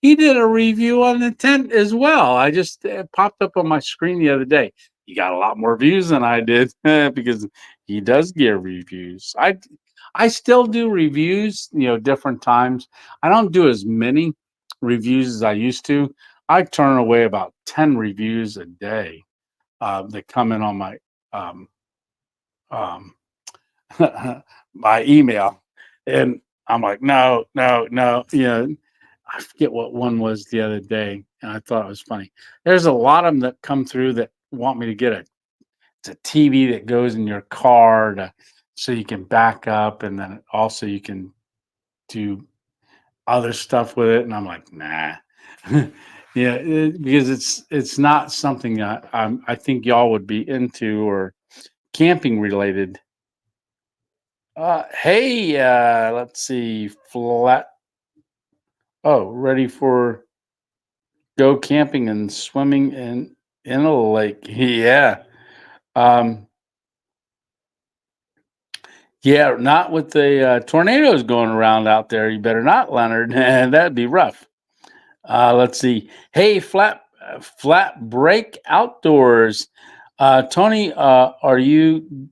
he did a review on the tent as well. I just popped up on my screen the other day. He got a lot more views than I did because he does gear reviews. I still do reviews, different times. I don't do as many reviews as I used to. I turn away about 10 reviews a day that come in on my um, my email, and I'm like, no, no, no. I forget what one was the other day, and I thought it was funny. There's a lot of them that come through that want me to get it's a TV that goes in your car so you can back up, and then also you can do other stuff with it. And I'm like, nah, yeah, because it's not something I think y'all would be into or camping related. Hey, let's see, flat. Oh, ready for go camping and swimming in a lake. Yeah. Um, yeah, not with the tornadoes going around out there. You better not, Leonard. That'd be rough. Let's see. Hey, flat break outdoors. Tony, are you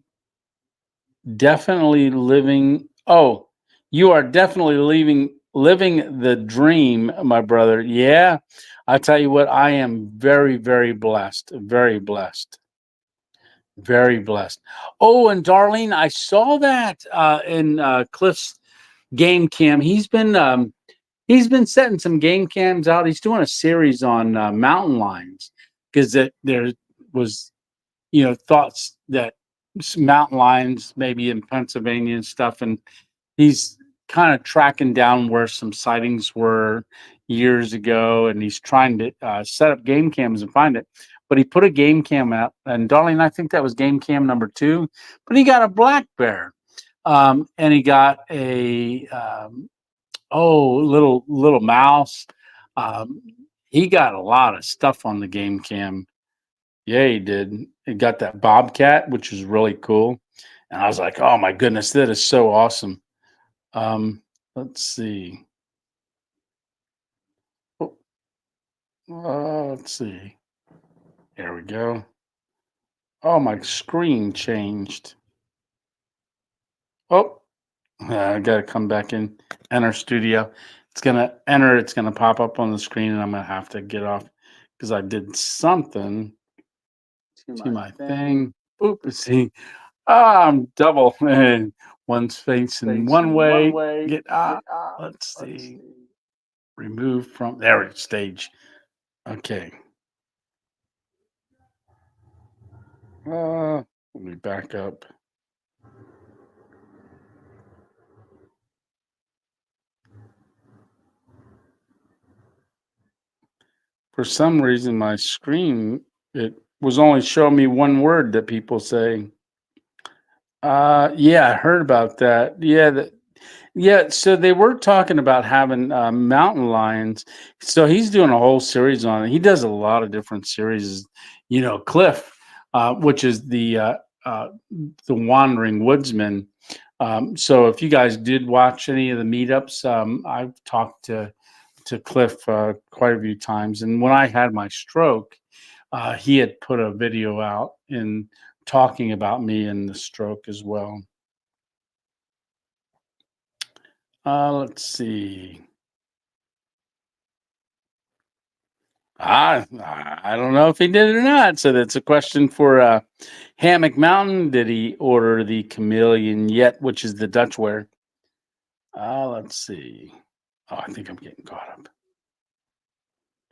definitely living? Oh, you are definitely living the dream, my brother. Yeah, I tell you what, I am very, very blessed. Very blessed. Very blessed. Oh, and Darlene, I saw that in Cliff's game cam. He's been setting some game cams out. He's doing a series on mountain lions because there was thoughts that mountain lions maybe in Pennsylvania and stuff, and he's kind of tracking down where some sightings were years ago, and he's trying to set up game cams and find it. But he put a game cam out, and Darlene, I think that was game cam number 2. But he got a black bear, and he got a little mouse. Um, he got a lot of stuff on the game cam. Yeah, he did. He got that bobcat, which is really cool. And I was like, oh my goodness, that is so awesome. Let's see. Oh, let's see. There we go. Oh, my screen changed. Oh, I got to come back in, enter studio. It's going to enter, it's going to pop up on the screen, and I'm going to have to get off because I did something to my thing. Oop, see. I'm double. One's facing one way. Let's see. Remove from there. Stage. Okay. Let me back up. For some reason, my screen, it was only showing me one word that people say. Yeah, I heard about that. Yeah. So they were talking about having mountain lions. So he's doing a whole series on it. He does a lot of different series. Cliff, which is uh, the Wandering Woodsman. So if you guys did watch any of the meetups, I've talked to Cliff quite a few times. And when I had my stroke, he had put a video out in talking about me and the stroke as well. Let's see. I don't know if he did it or not. So that's a question for Hammock Mountain. Did he order the chameleon yet, which is the Dutch wear? Let's see. Oh, I think I'm getting caught up.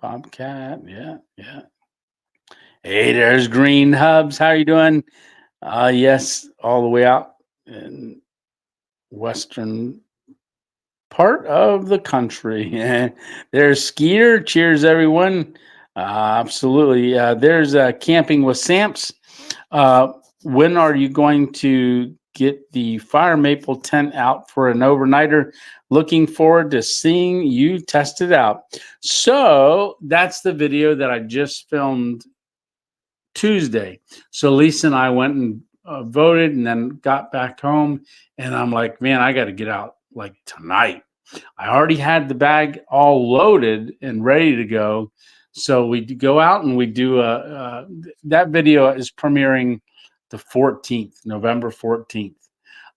Bobcat, yeah. Hey, there's Green Hubs. How you doing? Yes, all the way out in western part of the country. There's Skeeter. Cheers, everyone. Absolutely. There's Camping with Samps. When are you going to get the fire maple tent out for an overnighter? Looking forward to seeing you test it out. So that's the video that I just filmed Tuesday. So Lisa and I went and voted and then got back home. And I'm like, man, I got to get out like tonight. I already had the bag all loaded and ready to go. So we go out and we do that video is premiering the 14th, November 14th.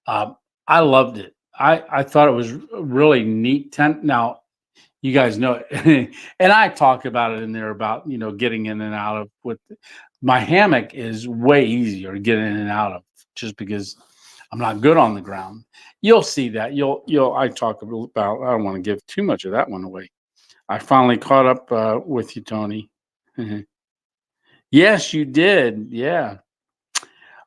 I loved it. I thought it was a really neat tent. Now, you guys know it. And I talk about it in there about, getting in and out of with my hammock is way easier to get in and out of just because I'm not good on the ground. You'll see that. I talk about, I don't want to give too much of that one away. I finally caught up with you, Tony. Yes, you did. Yeah.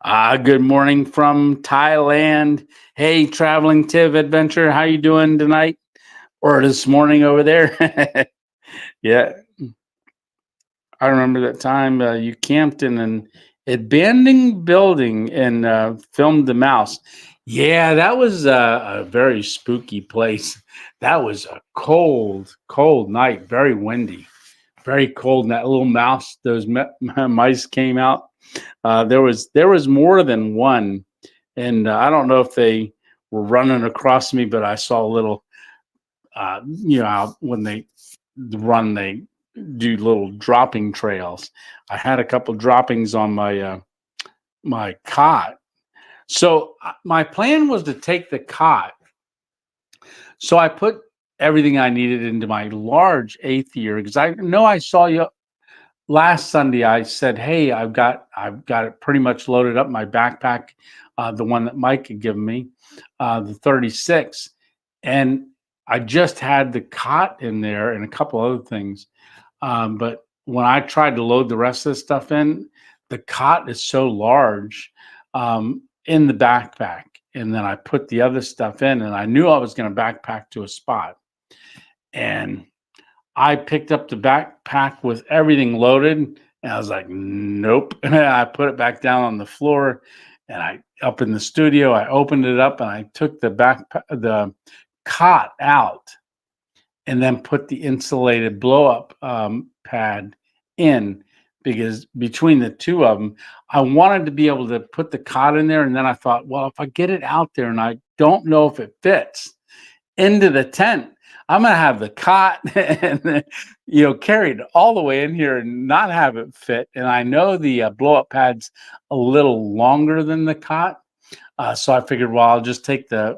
Good morning from Thailand. Hey, Traveling Tiv Adventure. How you doing tonight? Or this morning over there? Yeah. I remember that time you camped in an abandoned building and filmed the mouse. Yeah, that was a very spooky place. That was a cold, cold night, very windy, very cold. And that little mouse, those mice came out. There was more than one, and I don't know if they were running across me, but I saw a little. When they run, they do little dropping trails. I had a couple droppings on my cot. So my plan was to take the cot. So I put everything I needed into my large eighth year because I know I saw you last Sunday. I said, "Hey, I've got it pretty much loaded up my backpack, the one that Mike had given me, the 36, and I just had the cot in there and a couple other things." But when I tried to load the rest of the stuff in, the cot is so large in the backpack. And then I put the other stuff in, and I knew I was going to backpack to a spot. And I picked up the backpack with everything loaded, and I was like, nope. And I put it back down on the floor, and I up in the studio, I opened it up, and I took the cot out, and then put the insulated blow up pad in, because between the two of them, I wanted to be able to put the cot in there. And then I thought, well, if I get it out there and I don't know if it fits into the tent, I'm going to have the cot and carried all the way in here and not have it fit. And I know the blow up pad's a little longer than the cot. So I figured, well, I'll just take the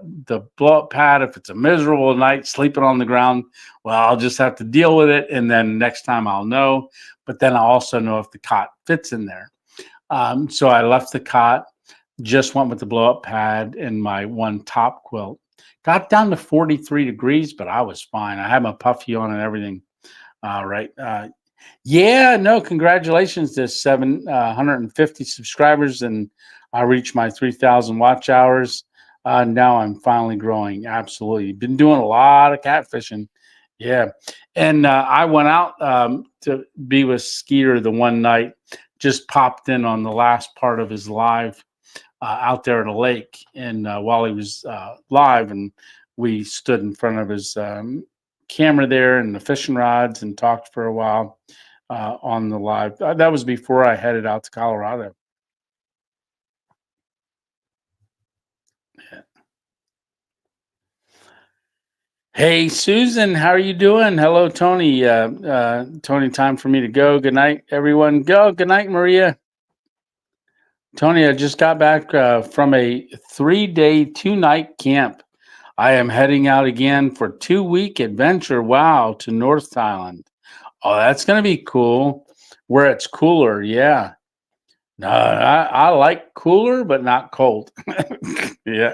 blow up pad. If it's a miserable night sleeping on the ground, well, I'll just have to deal with it. And then next time I'll know. But then I'll also know if the cot fits in there. So I left the cot. Just went with the blow up pad and my one top quilt. Got down to 43 degrees, but I was fine. I had my puffy on and everything. Right. Yeah, no, congratulations to 750 subscribers, and I reached my 3,000 watch hours. Now I'm finally growing. Absolutely. Been doing a lot of catfishing. Yeah. And I went out to be with Skeeter the one night, just popped in on the last part of his live out there at a lake. And while he was live, and we stood in front of his camera there and the fishing rods and talked for a while on the live. That was before I headed out to Colorado. Yeah. Hey, Susan, how are you doing? Hello, Tony. Tony, time for me to go. Good night, everyone. Go. Good night, Maria. Tony, I just got back from a 3-day, 2-night camp. I am heading out again for 2-week adventure. Wow, to North Thailand. Oh, that's going to be cool. Where it's cooler. Yeah. No, I like cooler, but not cold. Yeah.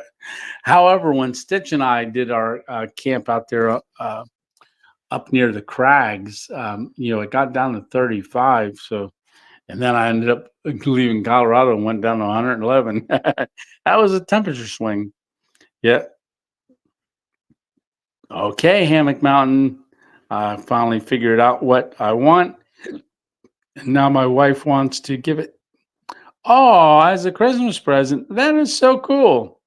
However, when Stitch and I did our camp out there up near the crags, it got down to 35. So, and then I ended up leaving Colorado and went down to 111. That was a temperature swing. Yeah. Okay, Hammock Mountain. I finally figured out what I want. And now my wife wants to give it. Oh, as a Christmas present. That is so cool.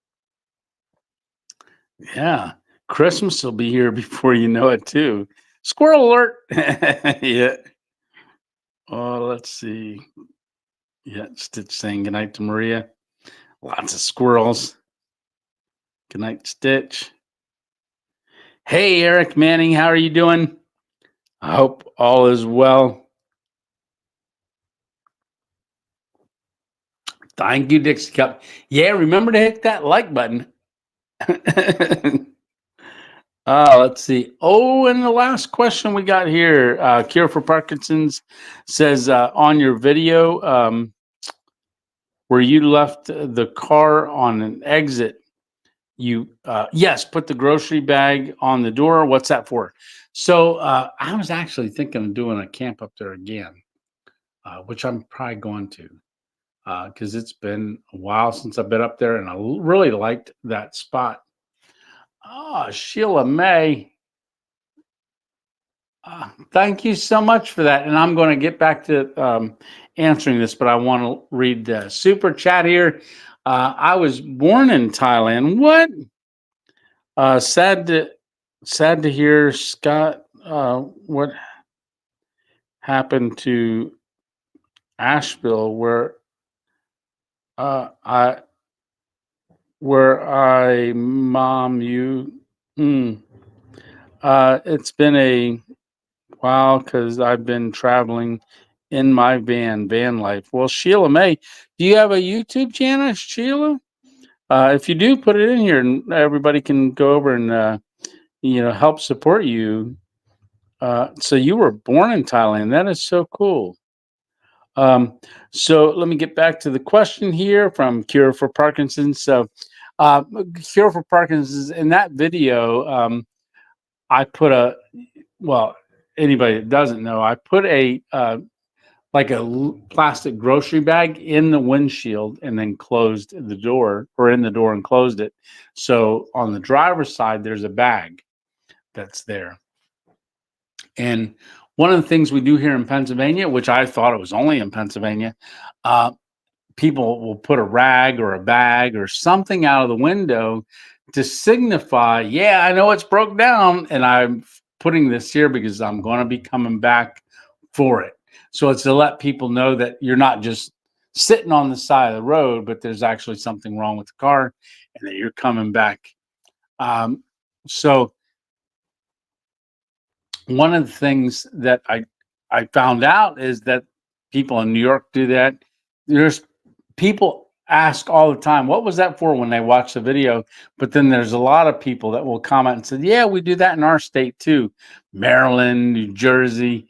Yeah. Christmas will be here before you know it, too. Squirrel alert. Yeah. Oh, let's see. Yeah. Stitch saying goodnight to Maria. Lots of squirrels. Goodnight, Stitch. Hey, Eric Manning. How are you doing? I hope all is well. Thank you, Dixie Cup. Yeah, remember to hit that like button. Let's see. Oh, and the last question we got here, Cure for Parkinson's says on your video where you left the car on an exit, you yes, put the grocery bag on the door. What's that for? So I was actually thinking of doing a camp up there again, which I'm probably going to because it's been a while since I've been up there, and I really liked that spot. Sheila May. Thank you so much for that. And I'm going to get back to answering this, but I want to read the super chat here. I was born in Thailand. What? Sad to hear, Scott. What happened to Asheville, I mom you. It's been a while because I've been traveling in my van life. Well, Sheila May, do you have a YouTube channel, Sheila? If you do, put it in here, and everybody can go over and help support you. So you were born in Thailand. That is so cool. So let me get back to the question here from Cure for Parkinson's. So, Cure for Parkinson's, in that video, I put anybody that doesn't know, I put a plastic grocery bag in the windshield and then closed the door, or in the door and closed it. So on the driver's side, there's a bag that's there. And one of the things we do here in Pennsylvania, which I thought it was only in Pennsylvania, people will put a rag or a bag or something out of the window to signify, yeah, I know it's broke down, and I'm putting this here because I'm going to be coming back for it. So it's to let people know that you're not just sitting on the side of the road, but there's actually something wrong with the car and that you're coming back. So one of the things that I found out is that people in New York do that. There's people ask all the time, what was that for when they watch the video? But then there's a lot of people that will comment and say, yeah, we do that in our state too. Maryland, New Jersey,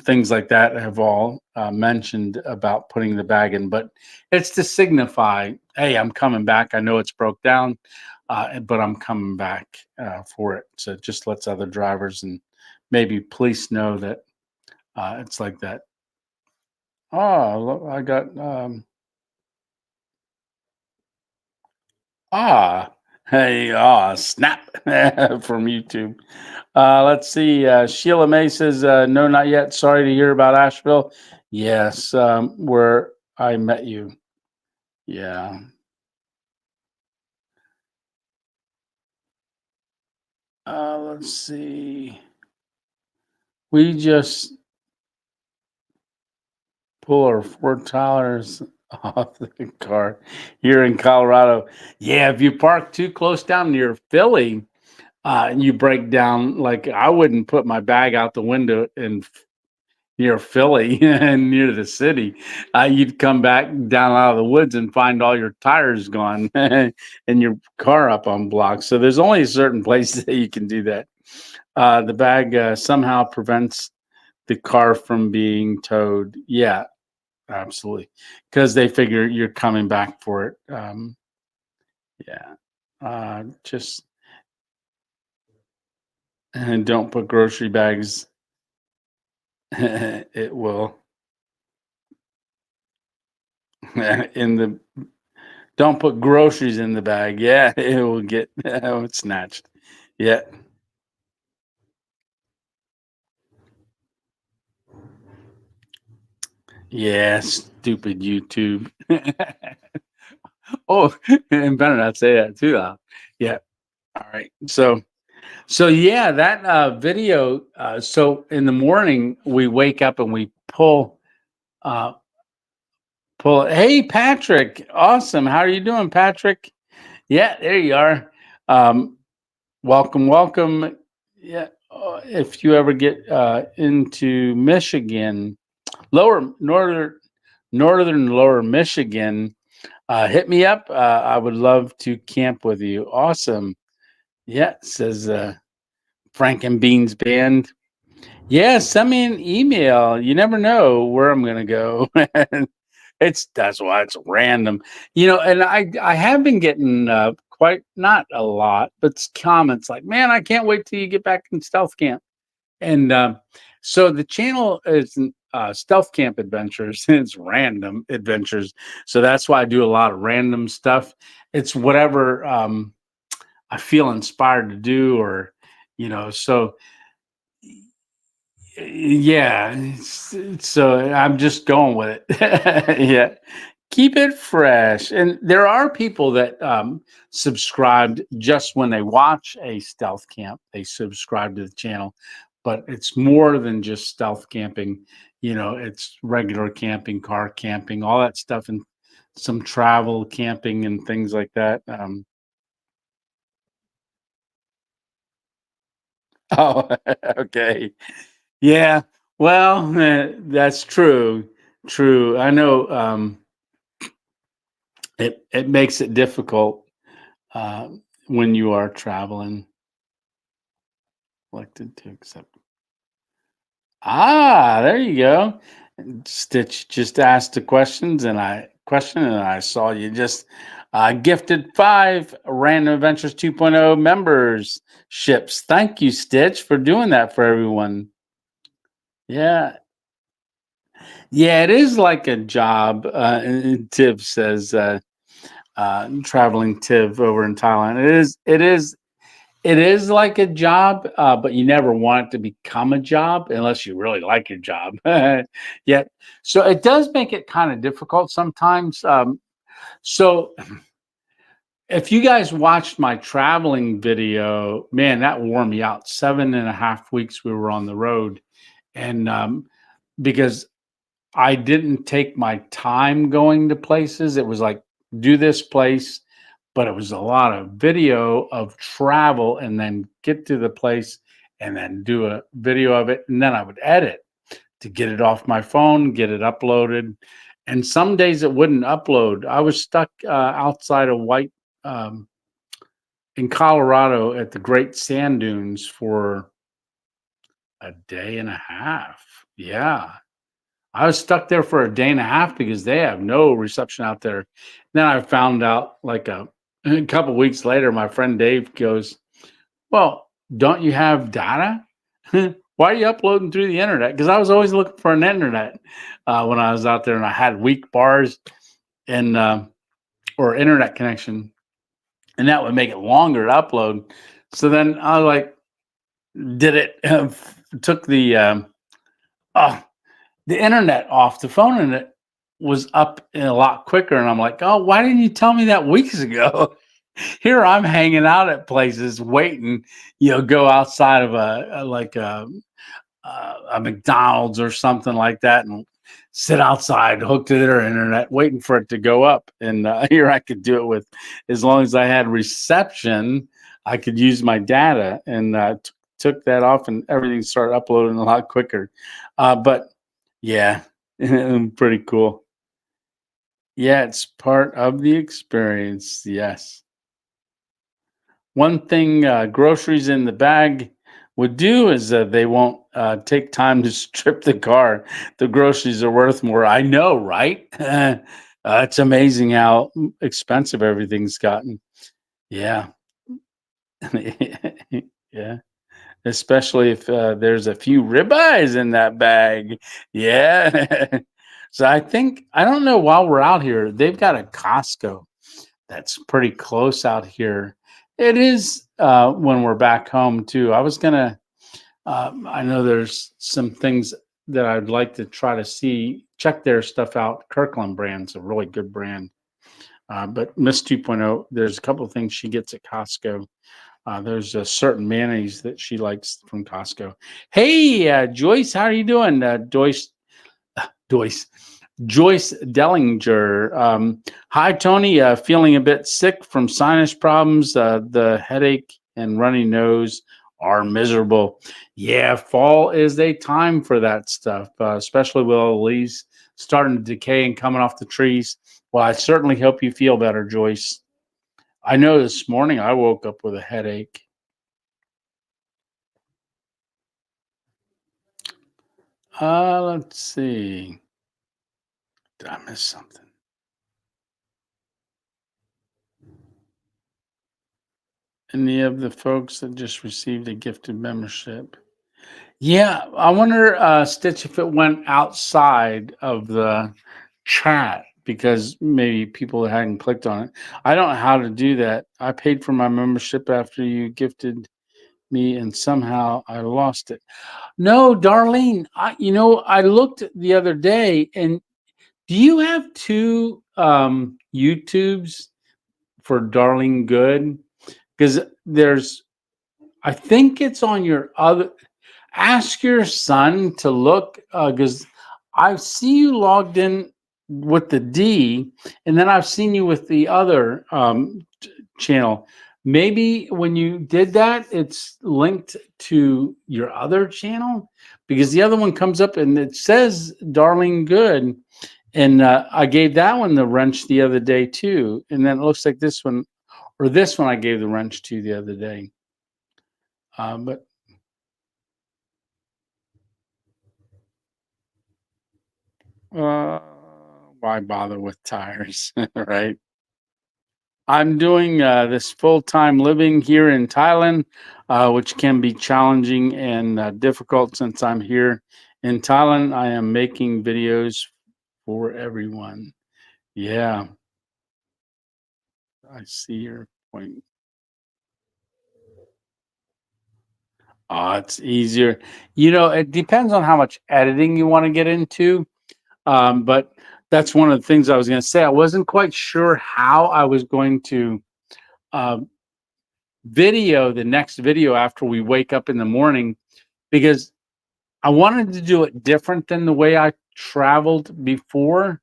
things like that have all mentioned about putting the bag in. But it's to signify, hey, I'm coming back. I know it's broke down, but I'm coming back for it. So it just lets other drivers and maybe police know that it's like that. Oh, look, I got Ah, hey, snap from YouTube. Let's see. Sheila May says, no, not yet. Sorry to hear about Asheville. Yes, where I met you. Yeah. Let's see. We just pull our $4 off the car here in Colorado. Yeah, if you park too close down near Philly, and you break down, like I wouldn't put my bag out the window in near Philly and near the city. You'd come back down out of the woods and find all your tires gone and your car up on blocks. So there's only certain places that you can do that. The bag somehow prevents the car from being towed. Yeah, absolutely. Because they figure you're coming back for it. Yeah. Just and don't put grocery bags. It will in the don't put groceries in the bag. Yeah, it will get snatched. Yeah. Yeah, stupid YouTube. Oh, and better not say that too loud. Yeah. All right. So yeah, that video. So in the morning we wake up and we uh, pull. Hey, Patrick. Awesome. How are you doing, Patrick? Yeah, there you are. Um, welcome. Yeah, if you ever get into Michigan, northern lower Michigan, hit me up. I would love to camp with you. Awesome. Yeah, says Frank and Beans Band. Yeah, send me an email. You never know where I'm gonna go. That's why it's random, And I have been getting quite not a lot, but comments like, "Man, I can't wait till you get back in stealth camp." And so the channel is Stealth Camp Adventures. It's random adventures, so that's why I do a lot of random stuff. It's whatever I feel inspired to do, or So yeah, so I'm just going with it. Yeah, keep it fresh. And there are people that subscribed just when they watch a stealth camp, they subscribe to the channel, but it's more than just stealth camping. It's regular camping, car camping, all that stuff, and some travel camping and things like that. Oh, okay. Yeah. Well, that's true. True. I know it makes it difficult uh, when you are traveling. Elected to accept. There you go. Stitch just asked the questions, and I saw you just gifted 5 Random Adventures 2.0 members ships. Thank you, Stitch, for doing that for everyone. Yeah, yeah, it is like a job. Tiv says, traveling Tiv over in Thailand. It is like a job, but you never want it to become a job unless you really like your job. Yeah, so it does make it kind of difficult sometimes. So if you guys watched my traveling video, man, that wore me out. 7.5 weeks we were on the road, and because I didn't take my time going to places. It was like, do this place, but it was a lot of video of travel and then get to the place and then do a video of it. And then I would edit to get it off my phone, get it uploaded. and some days it wouldn't upload. I was stuck outside of White in Colorado at the Great Sand Dunes for a day and a half. Yeah. I was stuck there for a day and a half because they have no reception out there. Then I found out like a couple weeks later, my friend Dave goes, "Well, don't you have data? Why are you uploading through the internet?" Because I was always looking for an internet when I was out there, and I had weak bars and or internet connection, and that would make it longer to upload. So then I like did it, took uh, the internet off the phone, and it was up a lot quicker. And I'm like, "Oh, why didn't you tell me that weeks ago?" Here I'm hanging out at places waiting, go outside of a McDonald's or something like that and sit outside hooked to their internet waiting for it to go up. And here I could do it with, as long as I had reception, I could use my data, and took that off, and everything started uploading a lot quicker. But yeah, pretty cool. Yeah, it's part of the experience. Yes. One thing groceries in the bag would do is they won't take time to strip the car. The groceries are worth more. I know, right? It's amazing how expensive everything's gotten. Yeah. Yeah. Especially if there's a few ribeyes in that bag. Yeah. So I don't know, while we're out here, they've got a Costco that's pretty close out here. It is when we're back home too. I was gonna. I know there's some things that I'd like to try to check their stuff out. Kirkland brand's a really good brand. But Miss 2.0, there's a couple of things she gets at Costco. There's a certain mayonnaise that she likes from Costco. Hey, Joyce, how are you doing? Joyce. Joyce Dellinger. Hi, Tony. Feeling a bit sick from sinus problems. The headache and runny nose are miserable. Yeah, fall is a time for that stuff, especially with all the leaves starting to decay and coming off the trees. Well, I certainly hope you feel better, Joyce. I know this morning I woke up with a headache. Let's see. Did I miss something? Any of the folks that just received a gifted membership? Yeah, I wonder, Stitch, if it went outside of the chat because maybe people hadn't clicked on it. I don't know how to do that. I paid for my membership after you gifted me, and somehow I lost it. No, Darlene, I looked the other day, and do you have two YouTubes for Darlene Good? Because I think it's on your other. Ask your son to look, because I see you logged in with the D, and then I've seen you with the other channel. Maybe when you did that, it's linked to your other channel, because the other one comes up and it says Darling Good. And I gave that one the wrench the other day too. And then it looks like this one I gave the wrench to the other day. But why bother with tires, right? I'm doing this full-time living here in Thailand, which can be challenging and difficult since I'm here in Thailand. I am making videos for everyone. Yeah, I see your point. It's easier. It depends on how much editing you want to get into. But that's one of the things I was going to say. I wasn't quite sure how I was going to uh, video the next video after we wake up in the morning, because I wanted to do it different than the way I traveled before.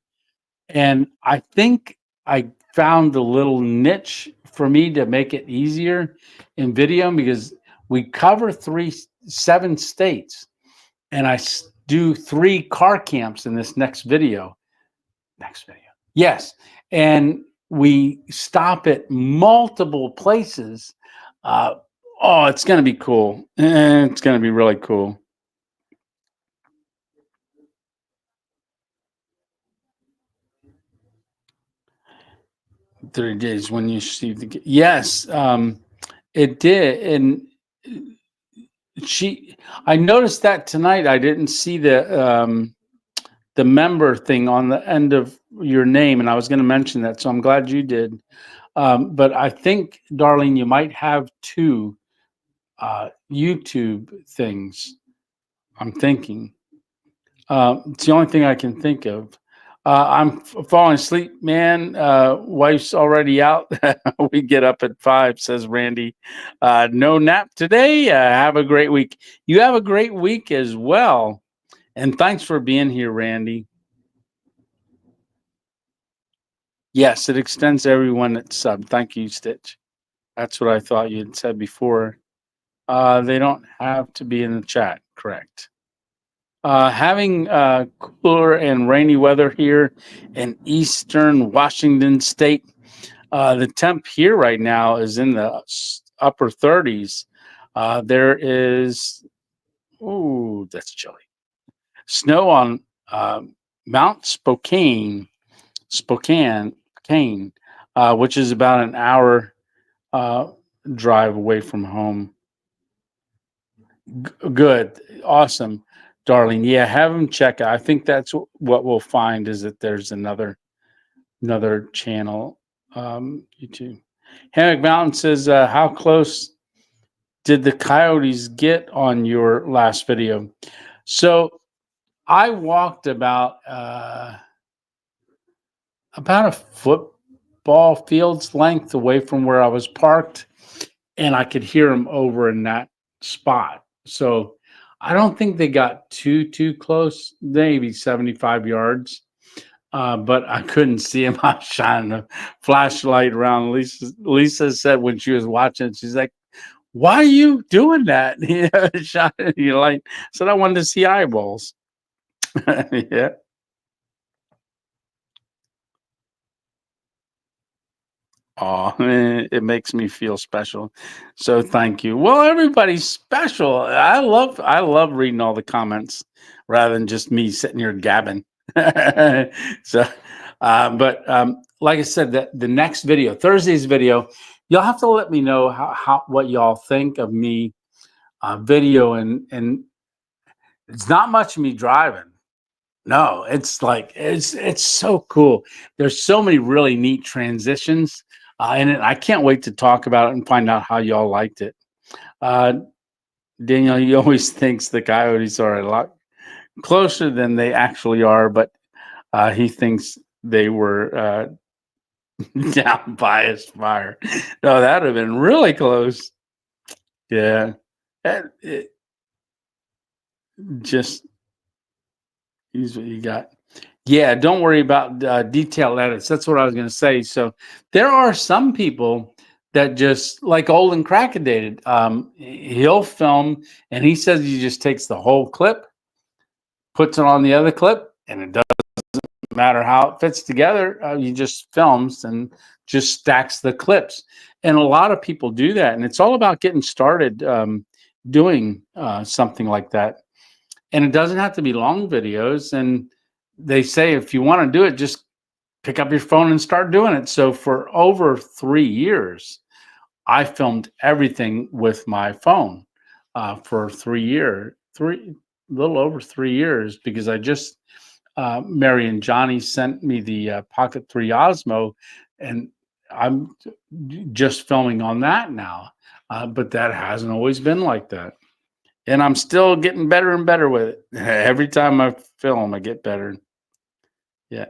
And I think I found a little niche for me to make it easier in video, because we cover 7 states, and I do 3 car camps in this next video. Yes, and we stop at multiple places. Uh, oh, it's going to be cool. It's going to be really cool. 30 days when you see the yes, it did, and she. I noticed that tonight. I didn't see the member thing on the end of your name, and I was going to mention that, so I'm glad you did. But I think, Darlene, you might have two YouTube things. I'm thinking. It's the only thing I can think of. I'm falling asleep, man. Wife's already out. We get up at 5, says Randy. No nap today. Have a great week. You have a great week as well. And thanks for being here, Randy. Yes, it extends to everyone that sub. Thank you, Stitch. That's what I thought you had said before. They don't have to be in the chat, correct? Having cooler and rainy weather here in eastern Washington state. The temp here right now is in the upper 30s. There is, ooh, that's chilly. Snow on Mount Spokane, which is about an hour drive away from home. Good, awesome, Darling. Yeah, have them check it. I think that's what we'll find is that there's another channel. YouTube. Hammock Mountain says, "How close did the coyotes get on your last video?" So I walked about a football field's length away from where I was parked, and I could hear them over in that spot. So I don't think they got too close, maybe 75 yards. But I couldn't see him. I was shining a flashlight around. Lisa said when she was watching, she's like, "Why are you doing that?" Shining your light. Said I wanted to see eyeballs. Yeah. Oh, it makes me feel special. So thank you. Well, everybody's special. I love reading all the comments rather than just me sitting here gabbing. So, but like I said, the next video, Thursday's video, you'll have to let me know how what y'all think of me video, and it's not much of me driving. No, it's like it's so cool. There's so many really neat transitions, and I can't wait to talk about it and find out how y'all liked it. Uh, Daniel, he always thinks the coyotes are a lot closer than they actually are, but he thinks they were down by his fire. No, that would have been really close. Yeah, it just use what you got. Yeah, don't worry about detailed edits. That's what I was going to say. So there are some people that just like old and Crackedated. He'll film and he says he just takes the whole clip, puts it on the other clip, and it doesn't matter how it fits together. He just films and just stacks the clips. And a lot of people do that. And it's all about getting started doing something like that. And it doesn't have to be long videos. And they say if you want to do it, just pick up your phone and start doing it. So for over 3 years, I filmed everything with my phone for 3 years, little over 3 years, because I just Mary and Johnny sent me the Pocket 3 Osmo, and I'm just filming on that now. But that hasn't always been like that. And I'm still getting better and better with it. Every time I film, I get better. Yeah.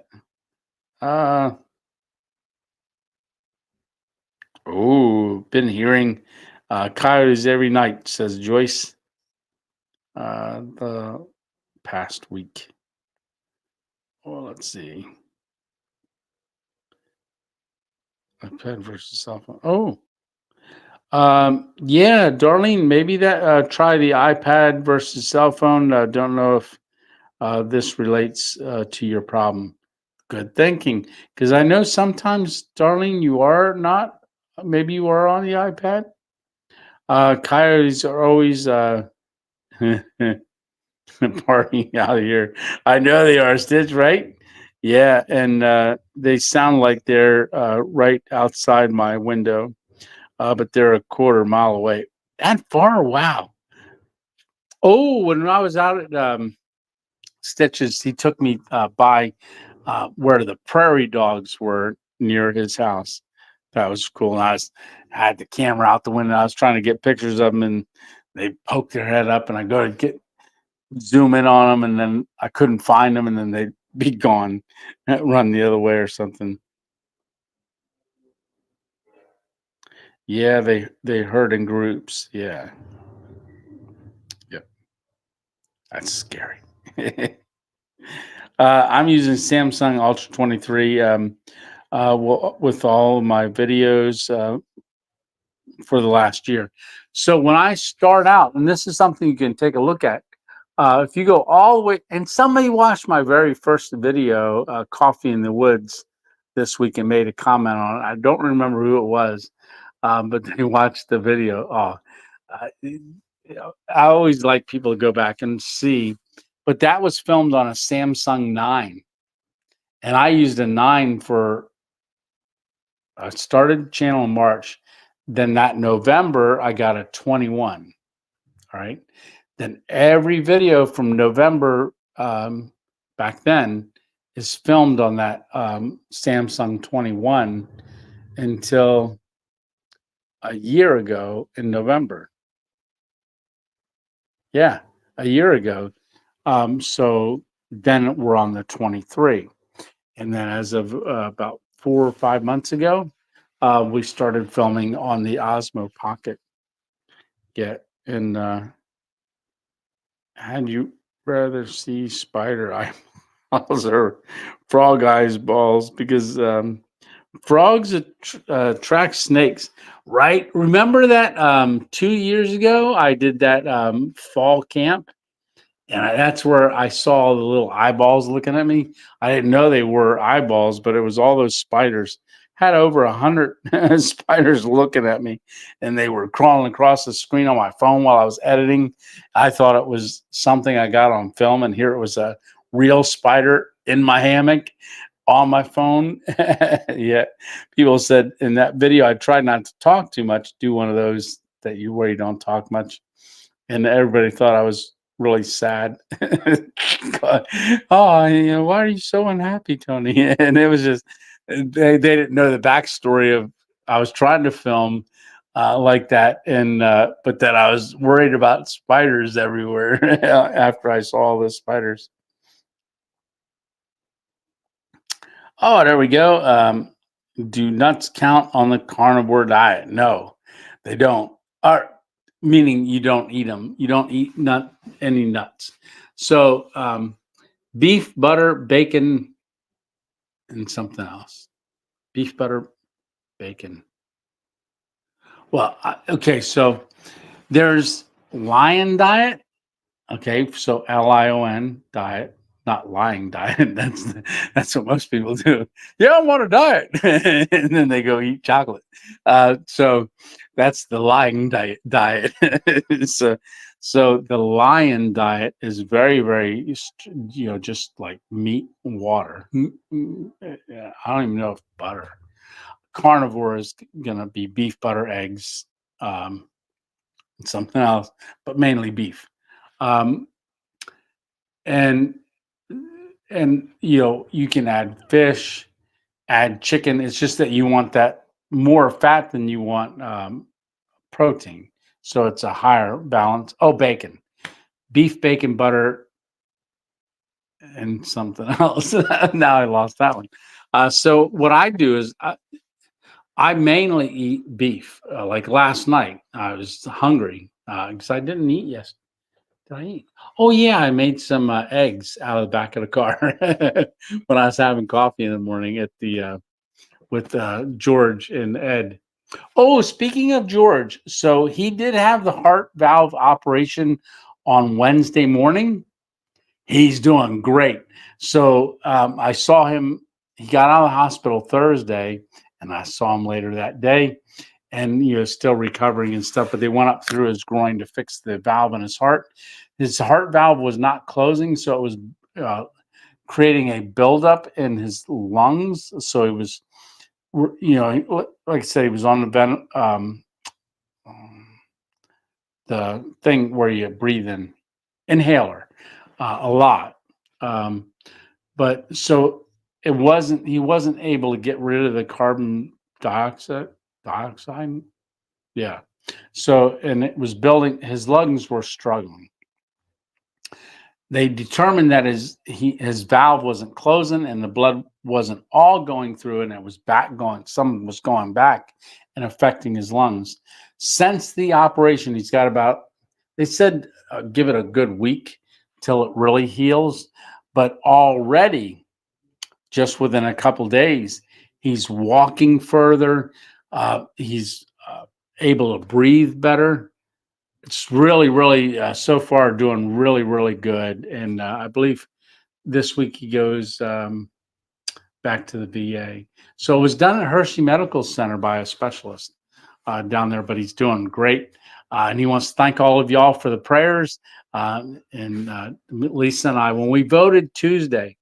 Been hearing coyotes every night, says Joyce. The past week. Well, let's see. iPad versus cell phone. Yeah, Darlene, maybe that try the iPad versus cell phone. Don't know if this relates to your problem. Good thinking. Because I know sometimes, Darlene, you are not. Maybe you are on the iPad. Coyotes are always partying out here. I know they are, Stitch, right? Yeah, and they sound like they're right outside my window, but they're a quarter mile away. That far? Wow. Oh, when I was out at Stitches, he took me by where the prairie dogs were near his house. That was cool. And had the camera out the window. I was trying to get pictures of them, and they poked their head up, and I go to zoom in on them, and then I couldn't find them, and then they'd be gone, run the other way or something. Yeah, they herd in groups. Yeah, yep, that's scary. I'm using Samsung Ultra 23 with all of my videos for the last year. So when I start out, and this is something you can take a look at, if you go all the way, and somebody watched my very first video, Coffee in the Woods, this week and made a comment on it. I don't remember who it was, but they watched the video. Oh, I always like people to go back and see, but that was filmed on a Samsung 9. And I used a 9 for, I started the channel in March. Then that November, I got a 21. All right. Then every video from November back then is filmed on that Samsung 21 until a year ago in November. Yeah, a year ago. So then we're on the 23. And then as of about 4 or 5 months ago, we started filming on the Osmo Pocket. Yeah. And had you rather see spider eyeballs or frog eyes balls? Because frogs attract snakes, right? Remember that 2 years ago I did that fall camp, and that's where I saw the little eyeballs looking at me. I didn't know they were eyeballs, but it was all those spiders. Had over 100 spiders looking at me, and they were crawling across the screen on my phone while I was editing. I thought it was something I got on film, and here it was a real spider in my hammock on my phone. Yeah, people said in that video I tried not to talk too much. Do one of those that you where you don't talk much, and everybody thought I was really sad. Oh, why are you so unhappy, Tony? And it was just they didn't know the backstory of I was trying to film like that, and but that I was worried about spiders everywhere after I saw all the spiders. Oh, there we go. Do nuts count on the carnivore diet? No, they don't. Or meaning you don't eat them. You don't eat any nuts. So beef, butter, bacon, and something else. Beef, butter, bacon. Well, okay. So there's lion diet. Okay, so LION diet, not lying diet. That's what most people do. Yeah, I want a diet, and then they go eat chocolate. So that's the lying diet. so so the lion diet is very very just like meat and water. I don't even know if butter. Carnivore is gonna be beef, butter, eggs, and something else, but mainly beef. Um, and you can add fish, add chicken. It's just that you want that more fat than you want protein, so it's a higher balance. Oh, bacon, beef, bacon, butter, and something else. Now I lost that one. So what I do is I mainly eat beef. Like last night, I was hungry because I didn't eat yesterday. Did I eat? Oh yeah, I made some eggs out of the back of the car when I was having coffee in the morning at the with George and Ed. Oh, speaking of George, so he did have the heart valve operation on Wednesday morning. He's doing great. So I saw him. he got out of the hospital Thursday, and I saw him later that day, and still recovering and stuff. But they went up through his groin to fix the valve in his heart. His heart valve was not closing, so it was uh, creating a buildup in his lungs. So he was, like I said, he was on the thing where you breathe in, inhaler, a lot. Um, but so he wasn't able to get rid of the carbon dioxide. Yeah. So, and it was building, his lungs were struggling. They determined that his valve wasn't closing and the blood wasn't all going through, and it was some was going back and affecting his lungs. Since the operation, he's got they said, give it a good week till it really heals. But already, just within a couple days, he's walking further. He's able to breathe better. It's really, really so far doing really, really good. And I believe this week he goes back to the VA. So it was done at Hershey Medical Center by a specialist down there, but he's doing great. And he wants to thank all of y'all for the prayers. And Lisa and I, when we voted Tuesday,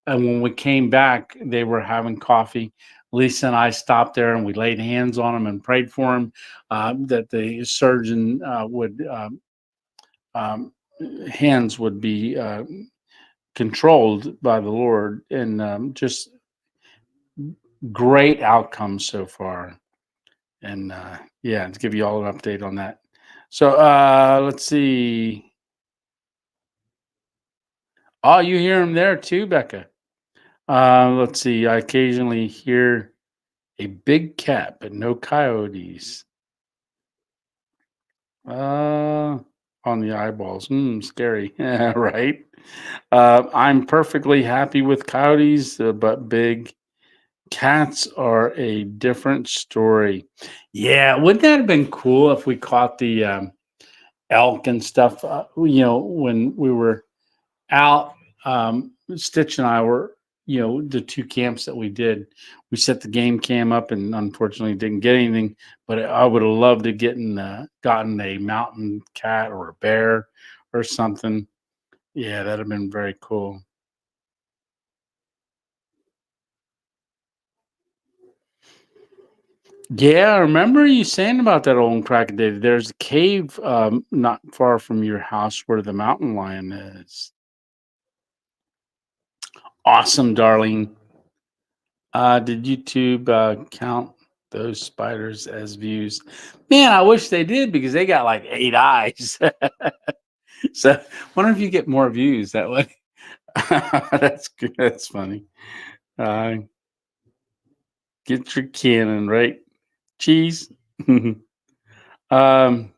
and when we came back, they were having coffee. Lisa and I stopped there and we laid hands on him and prayed for him that the surgeon hands would be controlled by the Lord, and just great outcomes so far. And yeah, to give you all an update on that. So let's see. Oh, you hear him there too, Becca. Let's see. I occasionally hear a big cat, but no coyotes. On the eyeballs. Scary. Right? I'm perfectly happy with coyotes, but big cats are a different story. Yeah, wouldn't that have been cool if we caught the elk and stuff? When we were out, Stitch and I were, the two camps that we did. We set the game cam up and unfortunately didn't get anything. But I would have loved to gotten a mountain cat or a bear or something. Yeah, that'd have been very cool. Yeah, I remember you saying about that old crack, David. There's a cave not far from your house where the mountain lion is. Awesome, darling. Did YouTube count those spiders as views? Man, I wish they did because they got like 8 eyes. So wonder if you get more views that way. That's good. That's funny. Uh, get your cannon right. Cheese. um,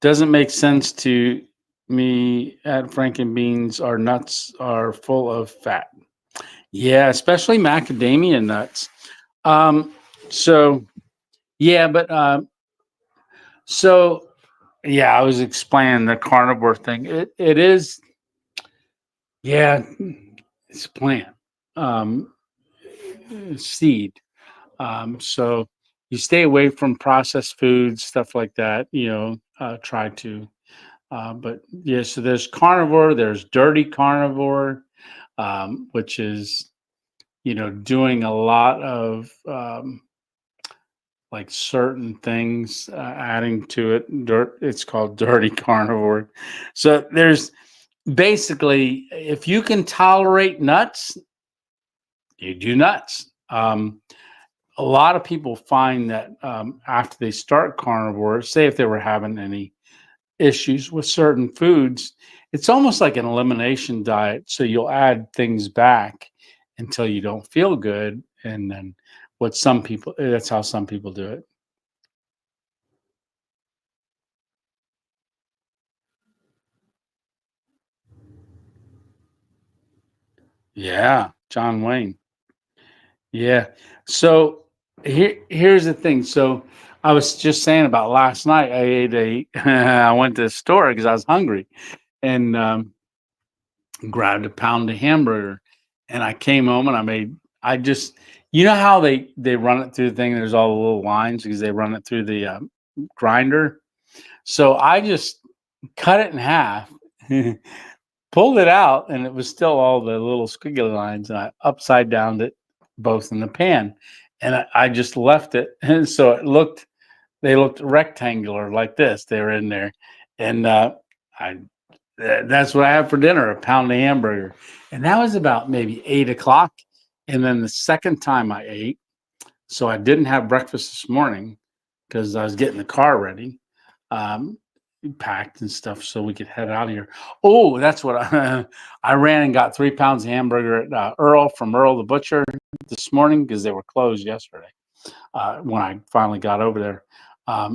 doesn't make sense to me. At Frankenbeans, our nuts are full of fat. Yeah, especially macadamia nuts. Um, so yeah, but so yeah, I was explaining the carnivore thing. It is, yeah, it's a plant, um, seed. So you stay away from processed foods, stuff like that. Try to. But yeah, so there's carnivore. There's dirty carnivore, which is doing a lot of like certain things, adding to it. It's called dirty carnivore. So there's basically, if you can tolerate nuts, you do nuts. A lot of people find that after they start carnivore, say if they were having any issues with certain foods, it's almost like an elimination diet. So you'll add things back until you don't feel good. And then that's how some people do it. Yeah. John Wayne. Yeah. So here's the thing. So I was just saying about last night, I went to the store because I was hungry and grabbed a pound of hamburger. And I came home and I just, you know how they run it through the thing. There's all the little lines because they run it through the grinder. So I just cut it in half, pulled it out, and it was still all the little squiggly lines. And I upside downed it both in the pan, and I just left it, and so they looked rectangular like this. They were in there, and I that's what I had for dinner, a pound of hamburger. And that was about maybe 8 o'clock. And then the second time I ate, so I didn't have breakfast this morning because I was getting the car ready, um, packed and stuff so we could head out of here. Oh, that's what I ran and got 3 pounds of hamburger at Earl from Earl the Butcher this morning because they were closed yesterday when I finally got over there.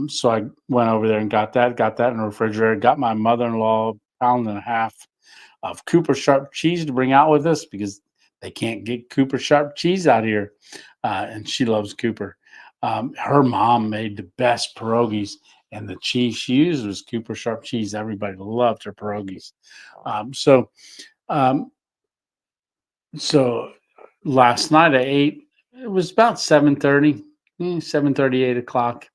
So I went over there and got that in the refrigerator, got my mother-in-law pound and a half of Cooper Sharp cheese to bring out with us because they can't get Cooper Sharp cheese out here. And she loves Cooper. Her mom made the best pierogies, and the cheese she used was Cooper Sharp cheese. Everybody loved her pierogies. Um, so last night I ate, it was about 7:30, 7:30, 8 o'clock.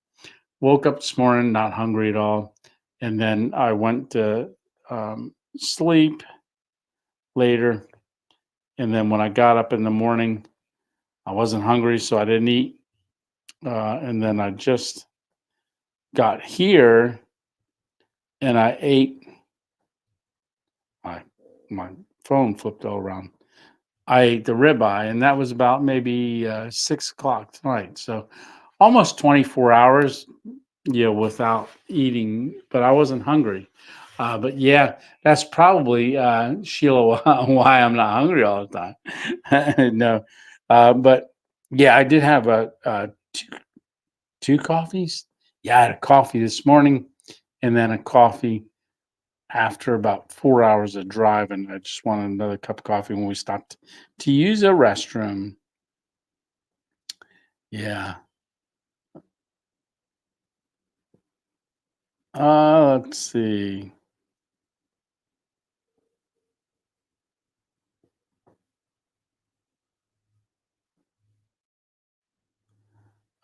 Woke up this morning, not hungry at all. And then I went to sleep later. And then when I got up in the morning, I wasn't hungry, so I didn't eat. And then I just got here and I ate. My phone flipped all around. I ate the ribeye, and that was about maybe 6 o'clock tonight. So almost 24 hours, without eating, but I wasn't hungry. But yeah, that's probably Sheila why I'm not hungry all the time. No, but yeah, I did have two coffees. Yeah, I had a coffee this morning, and then a coffee after about 4 hours of driving. I just wanted another cup of coffee when we stopped to use a restroom. Yeah. Let's see.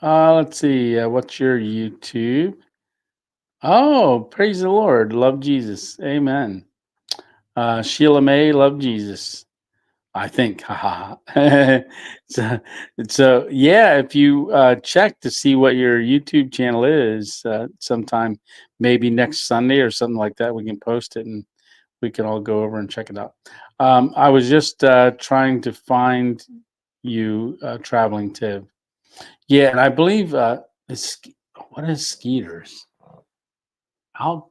Let's see. What's your YouTube? Oh, praise the Lord. Love Jesus. Amen. Sheila May, love Jesus. I think. Haha. so, so yeah, if you check to see what your YouTube channel is, sometime maybe next Sunday or something like that, we can post it and we can all go over and check it out. I was just trying to find you, traveling Tiv. Yeah, and I believe what is Skeeter's? I'll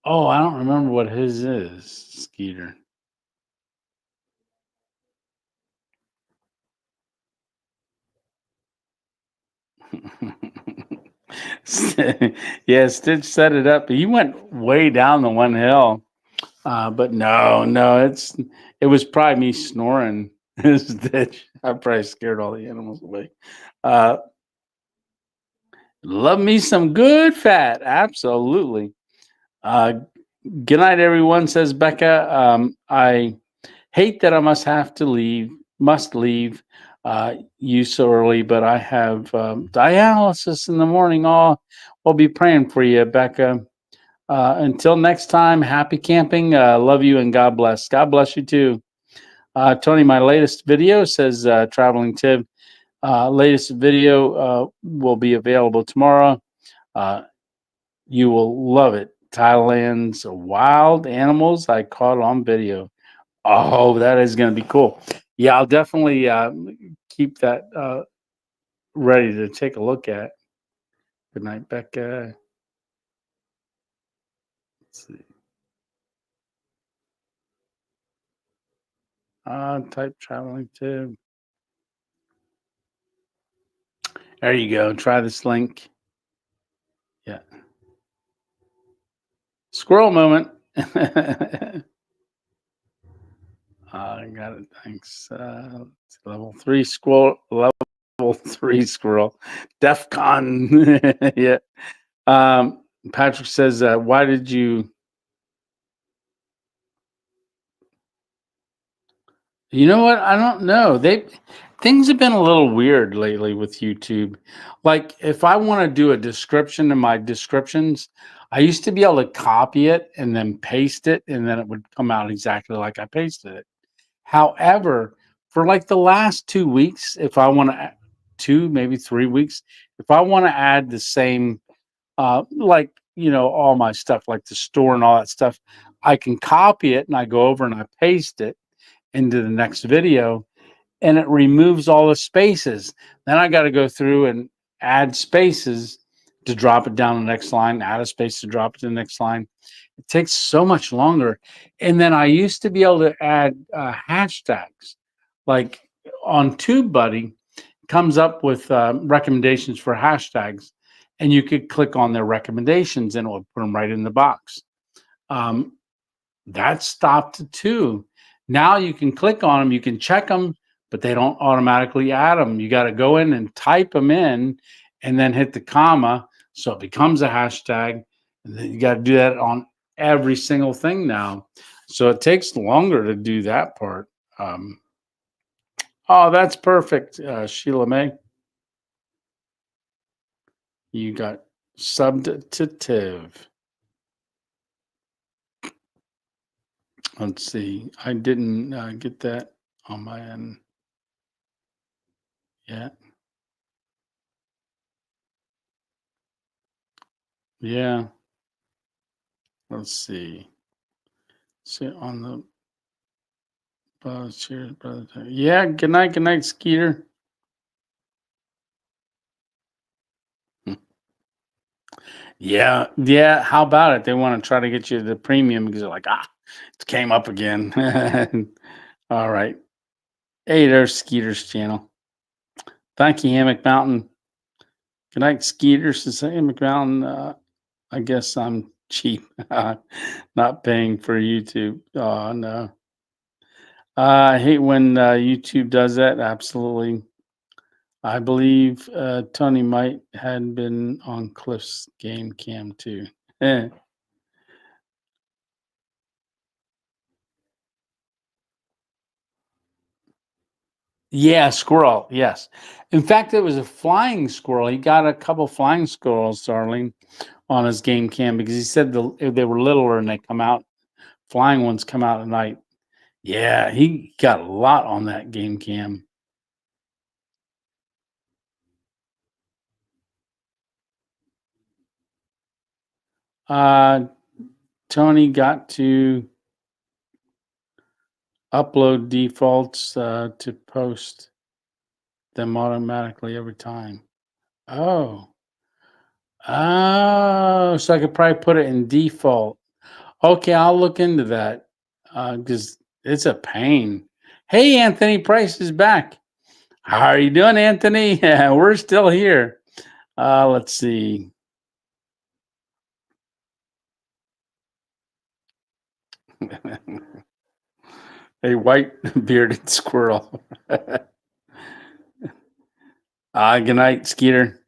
Oh, I don't remember what his is, Skeeter. Yeah, Stitch set it up. He went way down the one hill. But no, it was probably me snoring. Stitch. I probably scared all the animals away. Uh, love me some good fat. Absolutely. Uh, good night, everyone, says Becca. I hate that I must leave you so early, but I have dialysis in the morning. Oh, we'll be praying for you, Becca. Until next time, happy camping. Love you and God bless. God bless you too. Tony, my latest video says Traveling Tiv. Latest video will be available tomorrow. You will love it. Thailand's wild animals I caught on video. Oh, that is going to be cool. Yeah, I'll definitely keep that ready to take a look at. Good night, Becca. Let's see. Type Traveling Tiv. There you go. Try this link. Yeah. Squirrel moment. I got it. Thanks. Level 3 squirrel. Level 3 squirrel. DEF CON. Yeah. Patrick says, why did you? You know what? I don't know. Things have been a little weird lately with YouTube. Like if I want to do a description in my descriptions, I used to be able to copy it and then paste it, and then it would come out exactly like I pasted it. However, for like the last 2 weeks, if I want to, two, maybe 3 weeks, if I want to add the same, like, all my stuff, like the store and all that stuff, I can copy it and I go over and I paste it into the next video and it removes all the spaces. Then I got to go through and add spaces to drop it down the next line, add a space to drop it to the next line. It takes so much longer. And then I used to be able to add hashtags, like on TubeBuddy comes up with recommendations for hashtags, and you could click on their recommendations and it will put them right in the box. Um, that stopped too. Now you can click on them, you can check them, but they don't automatically add them. You got to go in and type them in and then hit the comma so it becomes a hashtag. And then you got to do that on every single thing now. So it takes longer to do that part. Oh, that's perfect, Sheila May. You got substantive. Let's see. I didn't get that on my end yet. Yeah. Let's see. See on the cheers, brother. Yeah. Good night, Skeeter. Yeah, yeah. How about it? They want to try to get you the premium because they're like, it came up again. All right. Hey, there's Skeeter's channel. Thank you, Hammock Mountain. Good night, Skeeter. Says Hammock Mountain. I guess I'm cheap, not paying for YouTube. Oh no. I hate when YouTube does that. Absolutely. I believe Tony might had been on Cliff's game cam too. Yeah, squirrel. Yes. In fact, it was a flying squirrel. He got a couple flying squirrels, Darling, on his game cam because he said they were littler and they come out. Flying ones come out at night. Yeah, he got a lot on that game cam. Uh, Tony got to upload defaults to post them automatically every time. Oh. Oh, so I could probably put it in default. Okay, I'll look into that because it's a pain. Hey, Anthony Price is back. How are you doing, Anthony? We're still here. Let's see. A white bearded squirrel. Good night, Skeeter.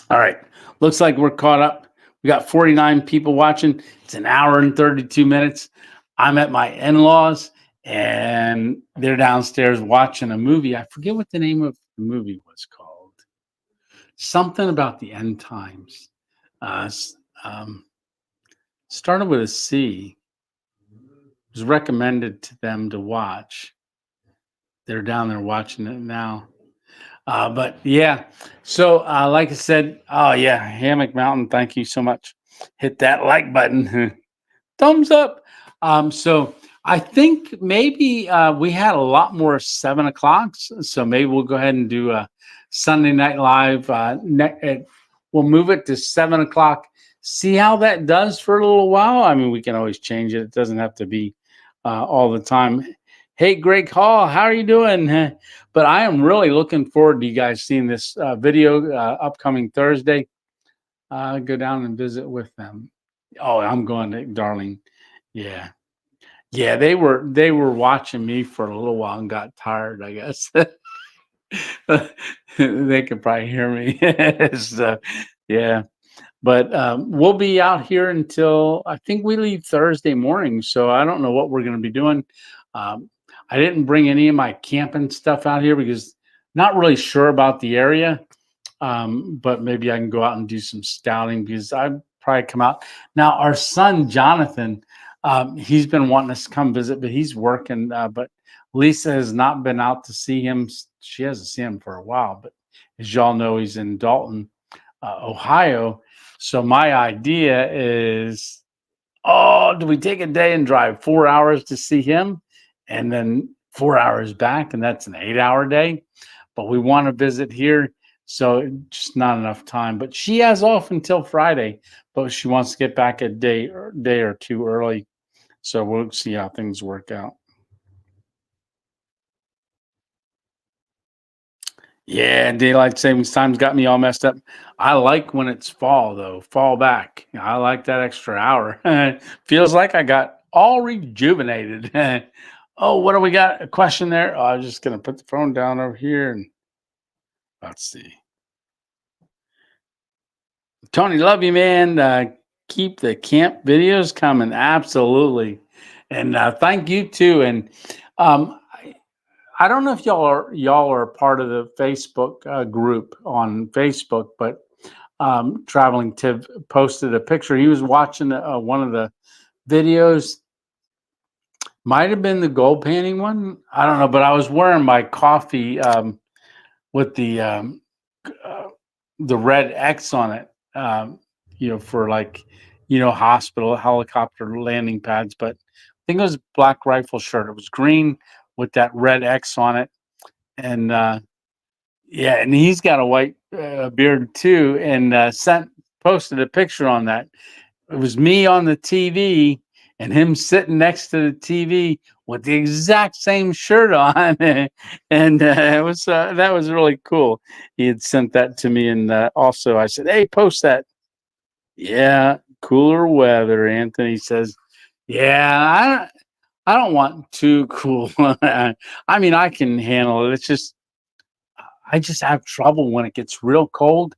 All right. Looks like we're caught up. We got 49 people watching. It's an hour and 32 minutes. I'm at my in-laws and they're downstairs watching a movie. I forget what the name of the movie was called. Something about the end times. Um, started with a C. It was recommended to them to watch. They're down there watching it now. But yeah, so like I said, oh yeah, Hammock Mountain, thank you so much. Hit that like button. Thumbs up. So I think maybe we had a lot more 7 o'clocks. So maybe we'll go ahead and do a Sunday Night Live. We'll move it to 7 o'clock. See how that does for a little while. I mean, we can always change it. It doesn't have to be all the time. Hey, Greg Hall, how are you doing? But I am really looking forward to you guys seeing this video upcoming Thursday. Go down and visit with them. Oh, I'm going to, darling. Yeah. Yeah, they were watching me for a little while and got tired, I guess. They could probably hear me. So, yeah. But we'll be out here until I think we leave Thursday morning. So I don't know what we're going to be doing. Um, I didn't bring any of my camping stuff out here because not really sure about the area. But maybe I can go out and do some scouting because I'd probably come out. Now, our son Jonathan, he's been wanting us to come visit, but he's working. But Lisa has not been out to see him. She hasn't seen him for a while. But as y'all know, he's in Dalton, Ohio. So my idea is, oh, do we take a day and drive 4 hours to see him, and then 4 hours back, and that's an 8-hour day? But we want to visit here. So just not enough time. But she has off until Friday, but she wants to get back a day or two early. So we'll see how things work out. Yeah, daylight savings time's got me all messed up. I like when it's fall though, fall back. I like that extra hour. Feels like I got all rejuvenated. Oh, what do we got? A question there? Oh, I was just gonna put the phone down over here and let's see. Tony, love you, man. Keep the camp videos coming. Absolutely. And thank you too. And I don't know if y'all are part of the Facebook group on Facebook, but Traveling Tiv posted a picture. He was watching one of the videos. Might have been the gold panning one. I don't know, but I was wearing my coffee with the red X on it, for like, hospital helicopter landing pads. But I think it was a Black Rifle shirt. It was green with that red X on it, and yeah, and he's got a white beard too, and posted a picture on that. It was me on the TV and him sitting next to the TV with the exact same shirt on, and it was that was really cool. He had sent that to me, and also I said, "Hey, post that." Yeah, cooler weather. Anthony says, "Yeah, I don't want too cool. I mean, I can handle it. It's just I just have trouble when it gets real cold.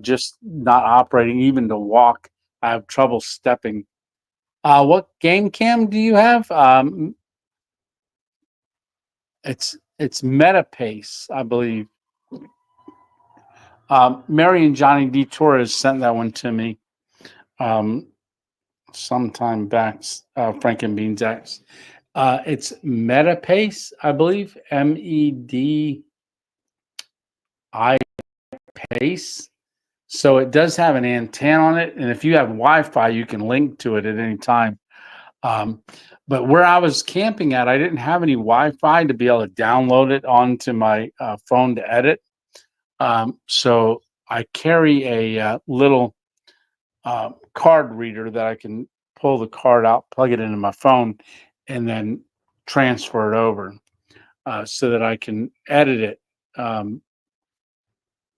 Just not operating, even to walk. I have trouble stepping. What game cam do you have? It's MetaPace, I believe. Mary and Johnny D. Torres sent that one to me sometime back. Frank and Beans X. It's MetaPace, I believe. MEDI Pace. So it does have an antenna on it, and if you have Wi-Fi, you can link to it at any time. But where I was camping at, I didn't have any Wi-Fi to be able to download it onto my phone to edit. So I carry a little card reader that I can pull the card out, plug it into my phone, and then transfer it over so that I can edit it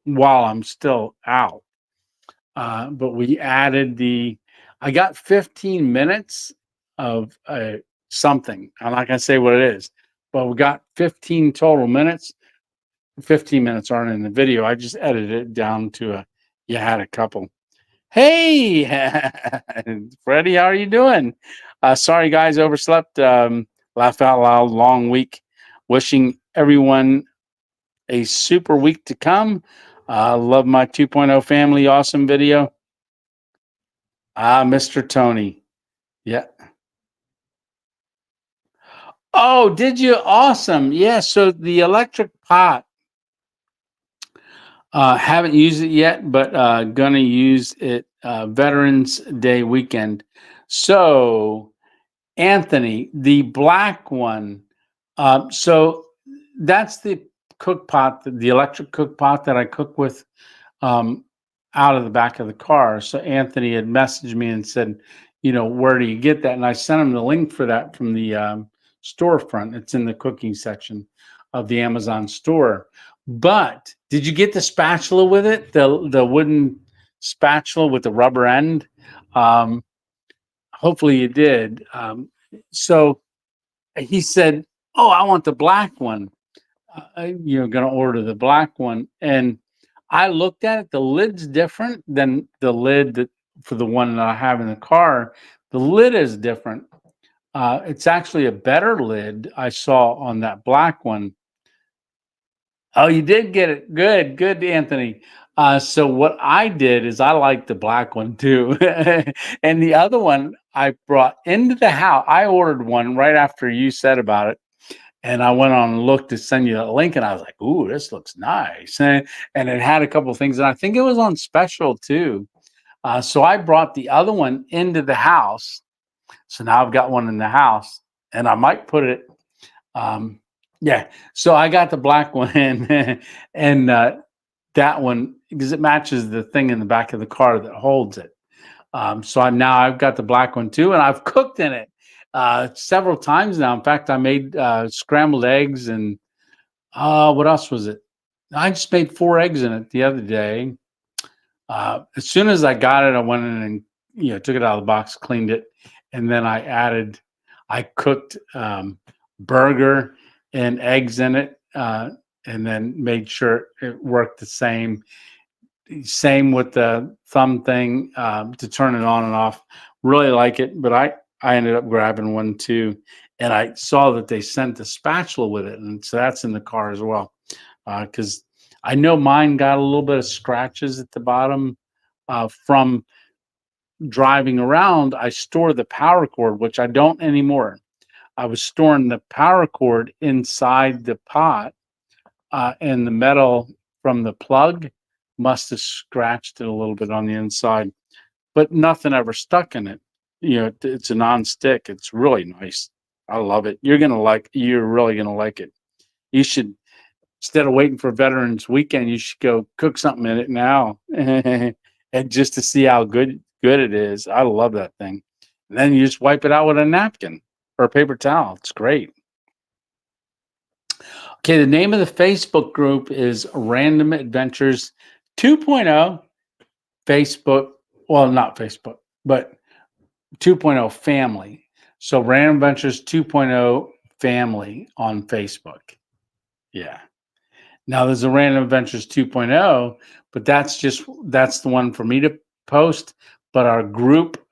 while I'm still out. But we added I got 15 minutes of something. I'm not going to say what it is, but we got 15 total minutes. 15 minutes aren't in the video. I just edited it down to you had a couple. Hey, Freddie, how are you doing? Sorry, guys, overslept. Laugh out loud, long week. Wishing everyone a super week to come. Love my 2.0 family. Awesome video. Mr. Tony. Yeah. Oh, did you? Awesome. Yeah. So the electric pot, haven't used it yet, but gonna use it Veterans Day weekend. So Anthony, the black one. So that's the cook pot, the electric cook pot that I cook with out of the back of the car. So Anthony had messaged me and said, where do you get that? And I sent him the link for that from the storefront. It's in the cooking section of the Amazon store. But did you get the spatula with it? The wooden spatula with the rubber end? Hopefully you did. So he said, "Oh, I want the black one. You're going to order the black one." And I looked at it. The lid's different than the lid for the one that I have in the car. The lid is different. It's actually a better lid I saw on that black one. Oh, you did get it. Good, good, Anthony. So what I did is I like the black one too. And the other one I brought into the house. I ordered one right after you said about it. And I went on and looked to send you a link, and I was like, "Ooh, this looks nice." And it had a couple of things, and I think it was on special too. So I brought the other one into the house. So now I've got one in the house, and I might put it. Um, yeah. So I got the black one in, and that one because it matches the thing in the back of the car that holds it. So I've got the black one too, and I've cooked in it several times now. In fact, I made scrambled eggs and what else was it? I just made 4 eggs in it the other day. As soon as I got it, I went in and took it out of the box, cleaned it, and then I cooked burger and eggs in it, and then made sure it worked the same. Same with the thumb thing to turn it on and off. Really like it, but I ended up grabbing one too, and I saw that they sent the spatula with it, and so that's in the car as well. Because I know mine got a little bit of scratches at the bottom from driving around. I store the power cord, which I don't anymore. I was storing the power cord inside the pot, and the metal from the plug must have scratched it a little bit on the inside, but nothing ever stuck in it. It's a non-stick. It's really nice. I love it. You're really gonna like it. You should, instead of waiting for Veterans Weekend, you should go cook something in it now, and just to see how good it is. I love that thing. And then you just wipe it out with a napkin or a paper towel. It's great. Okay, the name of the Facebook group is Random Adventures 2.0 Facebook. Well, not Facebook, but 2.0 family. So Random Adventures 2.0 family on Facebook. Yeah. Now there's a Random Adventures 2.0, but that's the one for me to post. But our group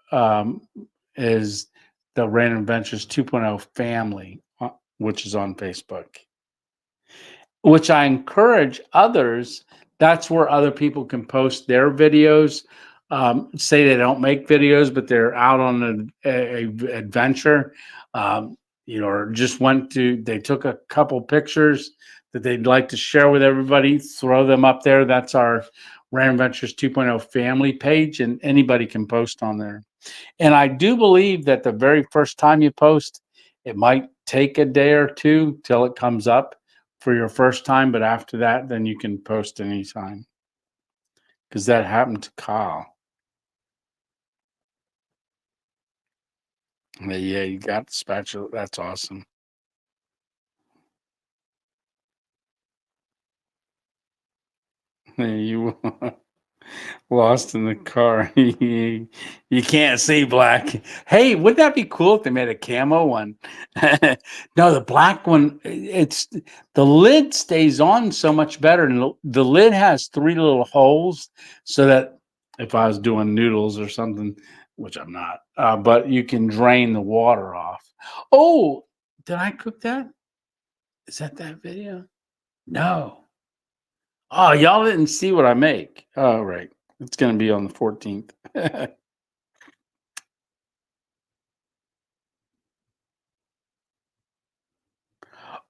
is the Random Adventures 2.0 family, which is on Facebook, which I encourage others. That's where other people can post their videos. Say they don't make videos, but they're out on an adventure, or just they took a couple pictures that they'd like to share with everybody, throw them up there. That's our Random Ventures 2.0 family page, and anybody can post on there. And I do believe that the very first time you post, it might take a day or two till it comes up for your first time, but after that, then you can post anytime. Because that happened to Kyle. Yeah, you got the spatula. That's awesome. You lost in the car. You can't see black. Hey, wouldn't that be cool if they made a camo one? No, the black one, the lid stays on so much better. And the lid has 3 little holes so that if I was doing noodles or something, which I'm not, but you can drain the water off. Oh, did I cook that? Is that video? No. Oh, y'all didn't see what I make. Oh, right. It's going to be on the 14th.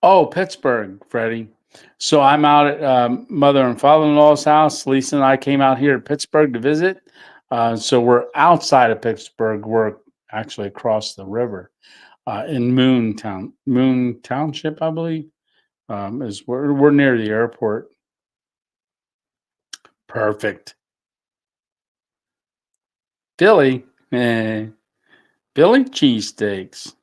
Oh, Pittsburgh, Freddie. So I'm out at mother and father-in-law's house. Lisa and I came out here to Pittsburgh to visit. So we're outside of Pittsburgh. We're actually across the river in Moon Township, I believe, is where we're near the airport. Perfect. Philly, Philly cheesesteaks.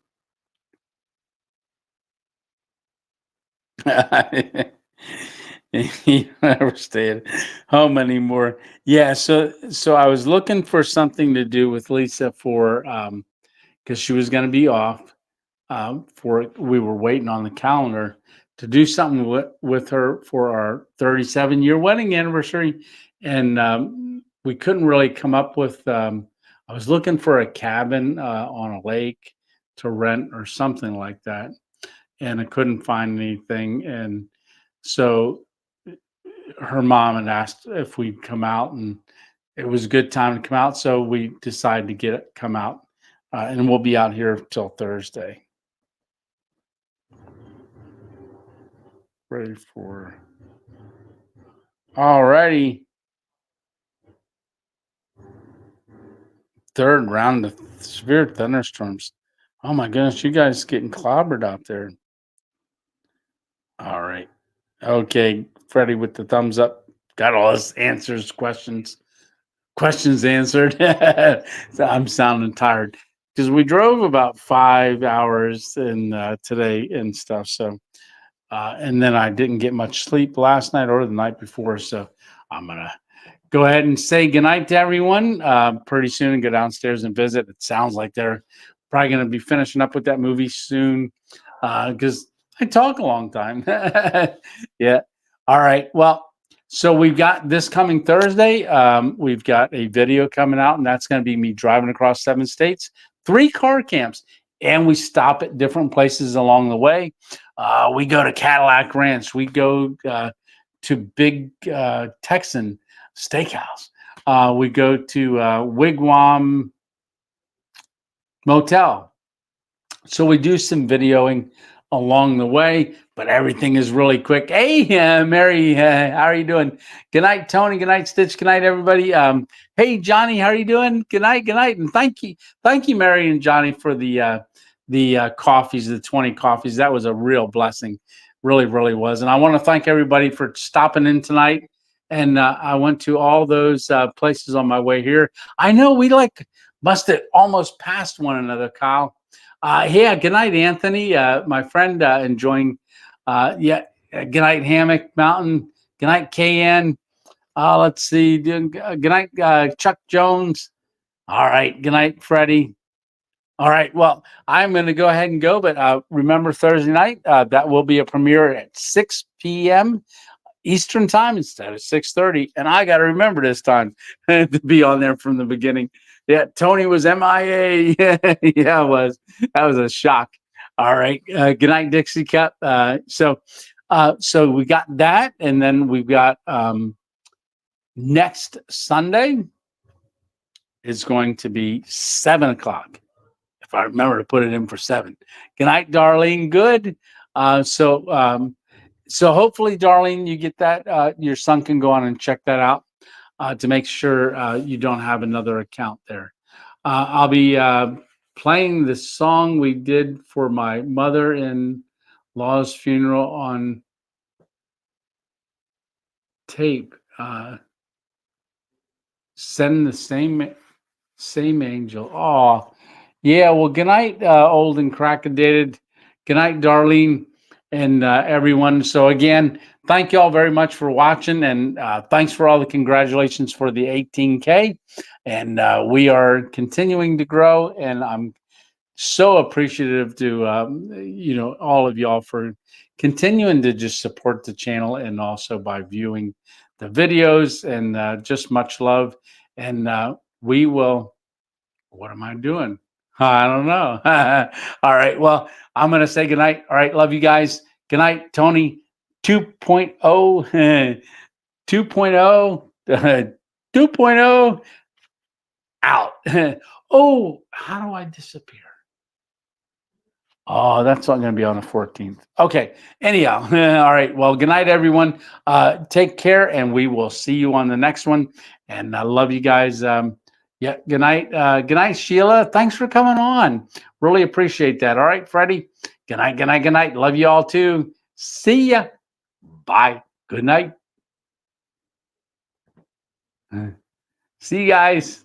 You never stay at home anymore. Yeah, so I was looking for something to do with Lisa for because she was going to be off for we were waiting on the calendar to do something with her for our 37-year wedding anniversary, and we couldn't really come up with. I was looking for a cabin on a lake to rent or something like that, and I couldn't find anything. And so her mom had asked if we'd come out, and it was a good time to come out. So we decided to come out, and we'll be out here till Thursday. Ready for. All righty. Third round of severe thunderstorms. Oh my goodness, you guys getting clobbered out there. All right. Okay, Freddie with the thumbs up. Got all his answers, questions answered. So I'm sounding tired because we drove about 5 hours today and stuff. So, and then I didn't get much sleep last night or the night before. So I'm gonna go ahead and say goodnight to everyone pretty soon and go downstairs and visit. It sounds like they're probably going to be finishing up with that movie soon because I talk a long time. Yeah. All right. Well, so we've got this coming Thursday. We've got a video coming out, and that's going to be me driving across 7 states, 3 car camps, and we stop at different places along the way. We go to Cadillac Ranch. We go to Big Texan Steakhouse. We go to Wigwam Motel. So we do some videoing along the way, but everything is really quick. Hey, Mary, how are you doing? Good night, Tony. Good night, Stitch. Good night, everybody. Hey, Johnny, how are you doing? Good night, and thank you, Mary and Johnny, for the coffees, the 20 coffees. That was a real blessing, really, really was. And I want to thank everybody for stopping in tonight. And I went to all those places on my way here. I know we must have almost passed one another, Kyle. Yeah, good night, Anthony, my friend, enjoying. Good night, Hammock Mountain. Good night, KN. Let's see. Good night, Chuck Jones. All right. Good night, Freddie. All right. Well, I'm going to go ahead and go, but remember Thursday night, that will be a premiere at 6 p.m. Eastern time instead of 6:30. And I got to remember this time to be on there from the beginning. Yeah, Tony was MIA. Yeah, it was. That was a shock. All right. Good night, Dixie Cup. So we got that, and then we've got next Sunday is going to be 7 o'clock. If I remember to put it in for 7. Good night, Darlene. Good. So hopefully, Darlene, you get that. Your son can go on and check that out to make sure you don't have another account there. I'll be playing the song we did for my mother-in-law's funeral on tape. Send the same angel. Oh, yeah. Well, good night, old and crackadated. Good night, Darlene, and everyone. So again, thank you all very much for watching, and thanks for all the congratulations for the 18K. And we are continuing to grow, and I'm so appreciative to all of y'all for continuing to just support the channel, and also by viewing the videos, and just much love. And we will. What am I doing? I don't know. All right. Well, I'm going to say goodnight. All right. Love you guys. Good night, Tony. 2.0. 2.0. 2.0. Out. Oh, how do I disappear? Oh, that's not going to be on the 14th. Okay. Anyhow. All right. Well, good night, everyone. Take care, and we will see you on the next one. And I love you guys. Yeah. Good night. Good night, Sheila. Thanks for coming on. Really appreciate that. All right, Freddie. Good night. Good night. Good night. Love you all too. See ya. Bye. Good night. See you guys.